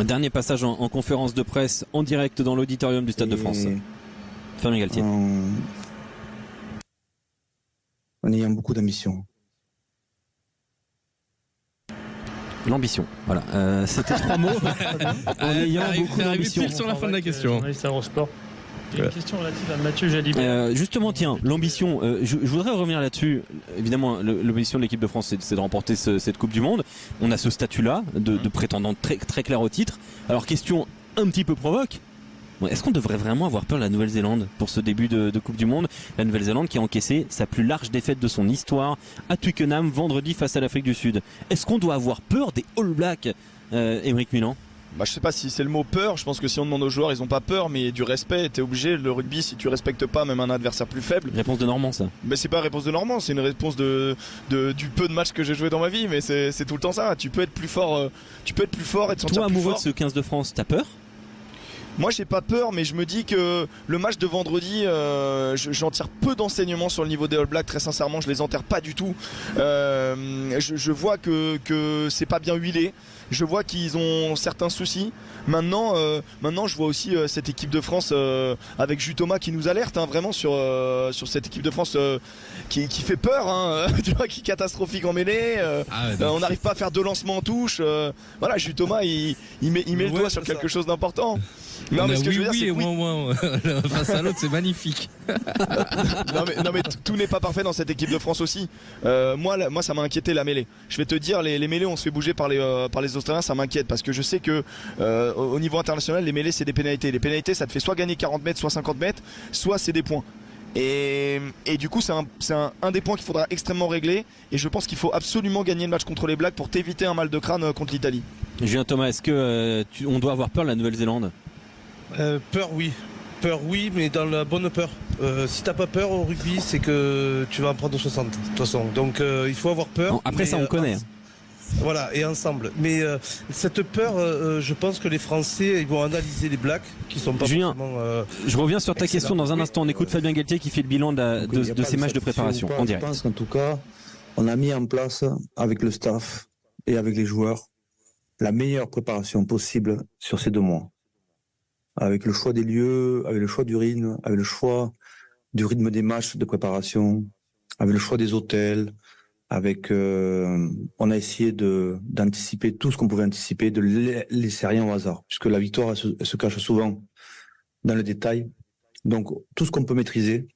Un dernier passage en conférence de presse en direct dans l'auditorium du Stade de France. Fabien Galtier. En ayant beaucoup d'ambition. L'ambition, voilà. C'était 3 mots. En ayant beaucoup d'ambition. Sur la fin de la question. J'ai une question relative à Mathieu Jalibert. Justement, tiens, l'ambition. Je voudrais revenir là-dessus. Évidemment, l'ambition de l'équipe de France, c'est de remporter cette Coupe du Monde. On a ce statut-là de prétendant très, très clair au titre. Alors, question un petit peu provoque. Est-ce qu'on devrait vraiment avoir peur de la Nouvelle-Zélande pour ce début de Coupe du Monde? La Nouvelle-Zélande qui a encaissé sa plus large défaite de son histoire à Twickenham vendredi face à l'Afrique du Sud. Est-ce qu'on doit avoir peur des All Blacks, Émeric Milan? Je sais pas si c'est le mot peur. Je pense que si on demande aux joueurs, ils ont pas peur, mais du respect. T'es obligé. Le rugby, si tu respectes pas même un adversaire plus faible. Réponse de Normand, ça. C'est pas réponse de Normand, c'est une réponse du peu de matchs que j'ai joué dans ma vie. Mais c'est tout le temps ça. Tu peux être plus fort. Tu peux être plus fort et te sentir plus fort. Toi, amoureux de ce 15 de France, t'as peur? Moi j'ai pas peur, mais je me dis que le match de vendredi, j'en tire peu d'enseignements sur le niveau des All Blacks. Très sincèrement, je les enterre pas du tout. Je vois que c'est pas bien huilé. Je vois qu'ils ont certains soucis. Maintenant, je vois aussi cette équipe de France avec Jules Thomas qui nous alerte vraiment sur cette équipe de France qui fait peur, tu vois, qui est catastrophique en mêlée. On n'arrive pas à faire 2 lancements en touche. Voilà, Jules Thomas, il met le doigt sur quelque chose d'important. Non, mais ce que je veux dire, c'est que face à l'autre, c'est magnifique. non mais tout n'est pas parfait dans cette équipe de France aussi. Moi ça m'a inquiété la mêlée. Je vais te dire, les mêlées on se fait bouger par les Australiens, ça m'inquiète parce que je sais que au niveau international les mêlées c'est des pénalités. Les pénalités ça te fait soit gagner 40 mètres, soit 50 mètres, soit c'est des points. Et du coup c'est un des points qu'il faudra extrêmement régler et je pense qu'il faut absolument gagner le match contre les Blacks pour t'éviter un mal de crâne contre l'Italie. Julien Thomas, est-ce que on doit avoir peur de la Nouvelle-Zélande? Peur, oui. Peur, oui, mais dans la bonne peur. Si t'as pas peur au rugby, c'est que tu vas en prendre 60, de toute façon. Donc il faut avoir peur. Non, après ça, on connaît. Voilà, et ensemble. Mais cette peur, je pense que les Français, ils vont analyser les Blacks, qui sont pas Julien, forcément... je reviens sur ta question dans un instant. On écoute Fabien Galtier qui fait le bilan de ces matchs de préparation en direct. Je pense qu'en tout cas, on a mis en place, avec le staff et avec les joueurs, la meilleure préparation possible sur ces 2 mois. Avec le choix des lieux, avec le choix du rythme, avec le choix du rythme des matchs de préparation, avec le choix des hôtels, avec on a essayé d'anticiper tout ce qu'on pouvait anticiper, de laisser rien au hasard, puisque la victoire elle se cache souvent dans le détail. Donc tout ce qu'on peut maîtriser,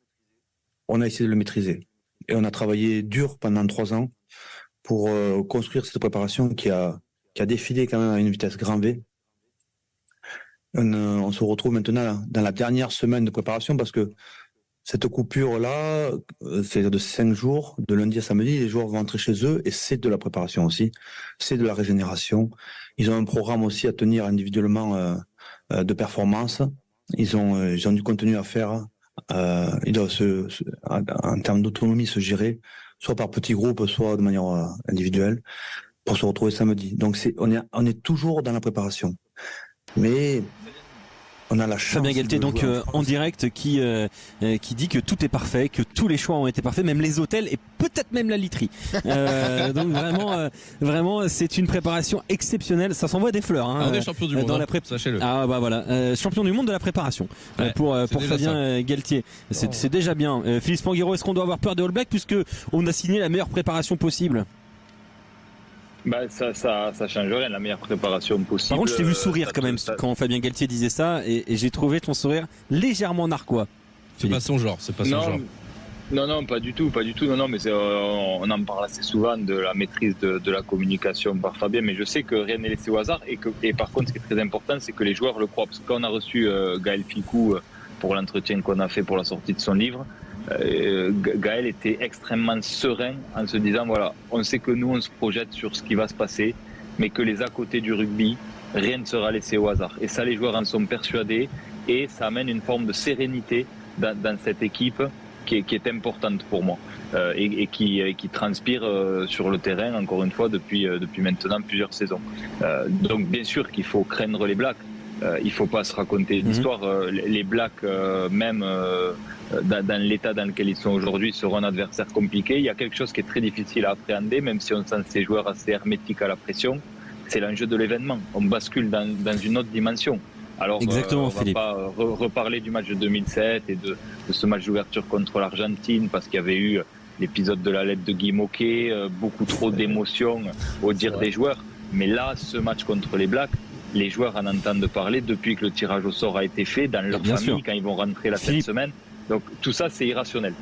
on a essayé de le maîtriser. Et on a travaillé dur pendant 3 ans pour construire cette préparation qui a défilé quand même à une vitesse grand V. On se retrouve maintenant dans la dernière semaine de préparation parce que cette coupure-là, c'est de 5 jours, de lundi à samedi, les joueurs vont rentrer chez eux et c'est de la préparation aussi, c'est de la régénération. Ils ont un programme aussi à tenir individuellement de performance. Ils ont du contenu à faire. Ils doivent en termes d'autonomie se gérer, soit par petits groupes, soit de manière individuelle, pour se retrouver samedi. Donc on est toujours dans la préparation. Mais on a la chance. Fabien Galtier donc en direct qui dit que tout est parfait, que tous les choix ont été parfaits, même les hôtels et peut-être même la literie. Donc vraiment c'est une préparation exceptionnelle. Ça s'envoie des fleurs. On est champion du monde, dans sachez-le. Ah bah voilà, champion du monde de la préparation pour Fabien Galtier. C'est déjà bien. Philippe Spanghero, est-ce qu'on doit avoir peur des All Blacks puisque on a signé la meilleure préparation possible? Bah ça change rien, la meilleure préparation possible. Par contre, je t'ai vu sourire quand même quand Fabien Galtier disait ça et j'ai trouvé ton sourire légèrement narquois. C'est pas son genre, genre. Non, pas du tout. Non, mais on en parle assez souvent de la maîtrise de la communication par Fabien, mais je sais que rien n'est laissé au hasard et par contre, ce qui est très important, c'est que les joueurs le croient. Parce que quand on a reçu Gaël Ficou pour l'entretien qu'on a fait pour la sortie de son livre, Gaël était extrêmement serein en se disant voilà, on sait que nous on se projette sur ce qui va se passer, mais que les à côté du rugby, rien ne sera laissé au hasard. Et ça, les joueurs en sont persuadés et ça amène une forme de sérénité dans cette équipe qui est importante pour moi et qui transpire sur le terrain encore une fois depuis maintenant plusieurs saisons. Donc bien sûr qu'il faut craindre les Blacks. Il faut pas se raconter d'histoire. Les Blacks, même dans l'état dans lequel ils sont aujourd'hui, seront un adversaire compliqué. Il y a quelque chose qui est très difficile à appréhender, même si on sent ces joueurs assez hermétiques à la pression. C'est l'enjeu de l'événement. On bascule dans une autre dimension. Alors, exactement, on va pas reparler du match de 2007 et de ce match d'ouverture contre l'Argentine parce qu'il y avait eu l'épisode de la lettre de Guy Moquet, beaucoup trop d'émotions au dire des joueurs. Mais là, ce match contre les Blacks, les joueurs en entendent parler depuis que le tirage au sort a été fait dans leur famille, quand ils vont rentrer cette semaine. Donc tout ça, c'est irrationnel.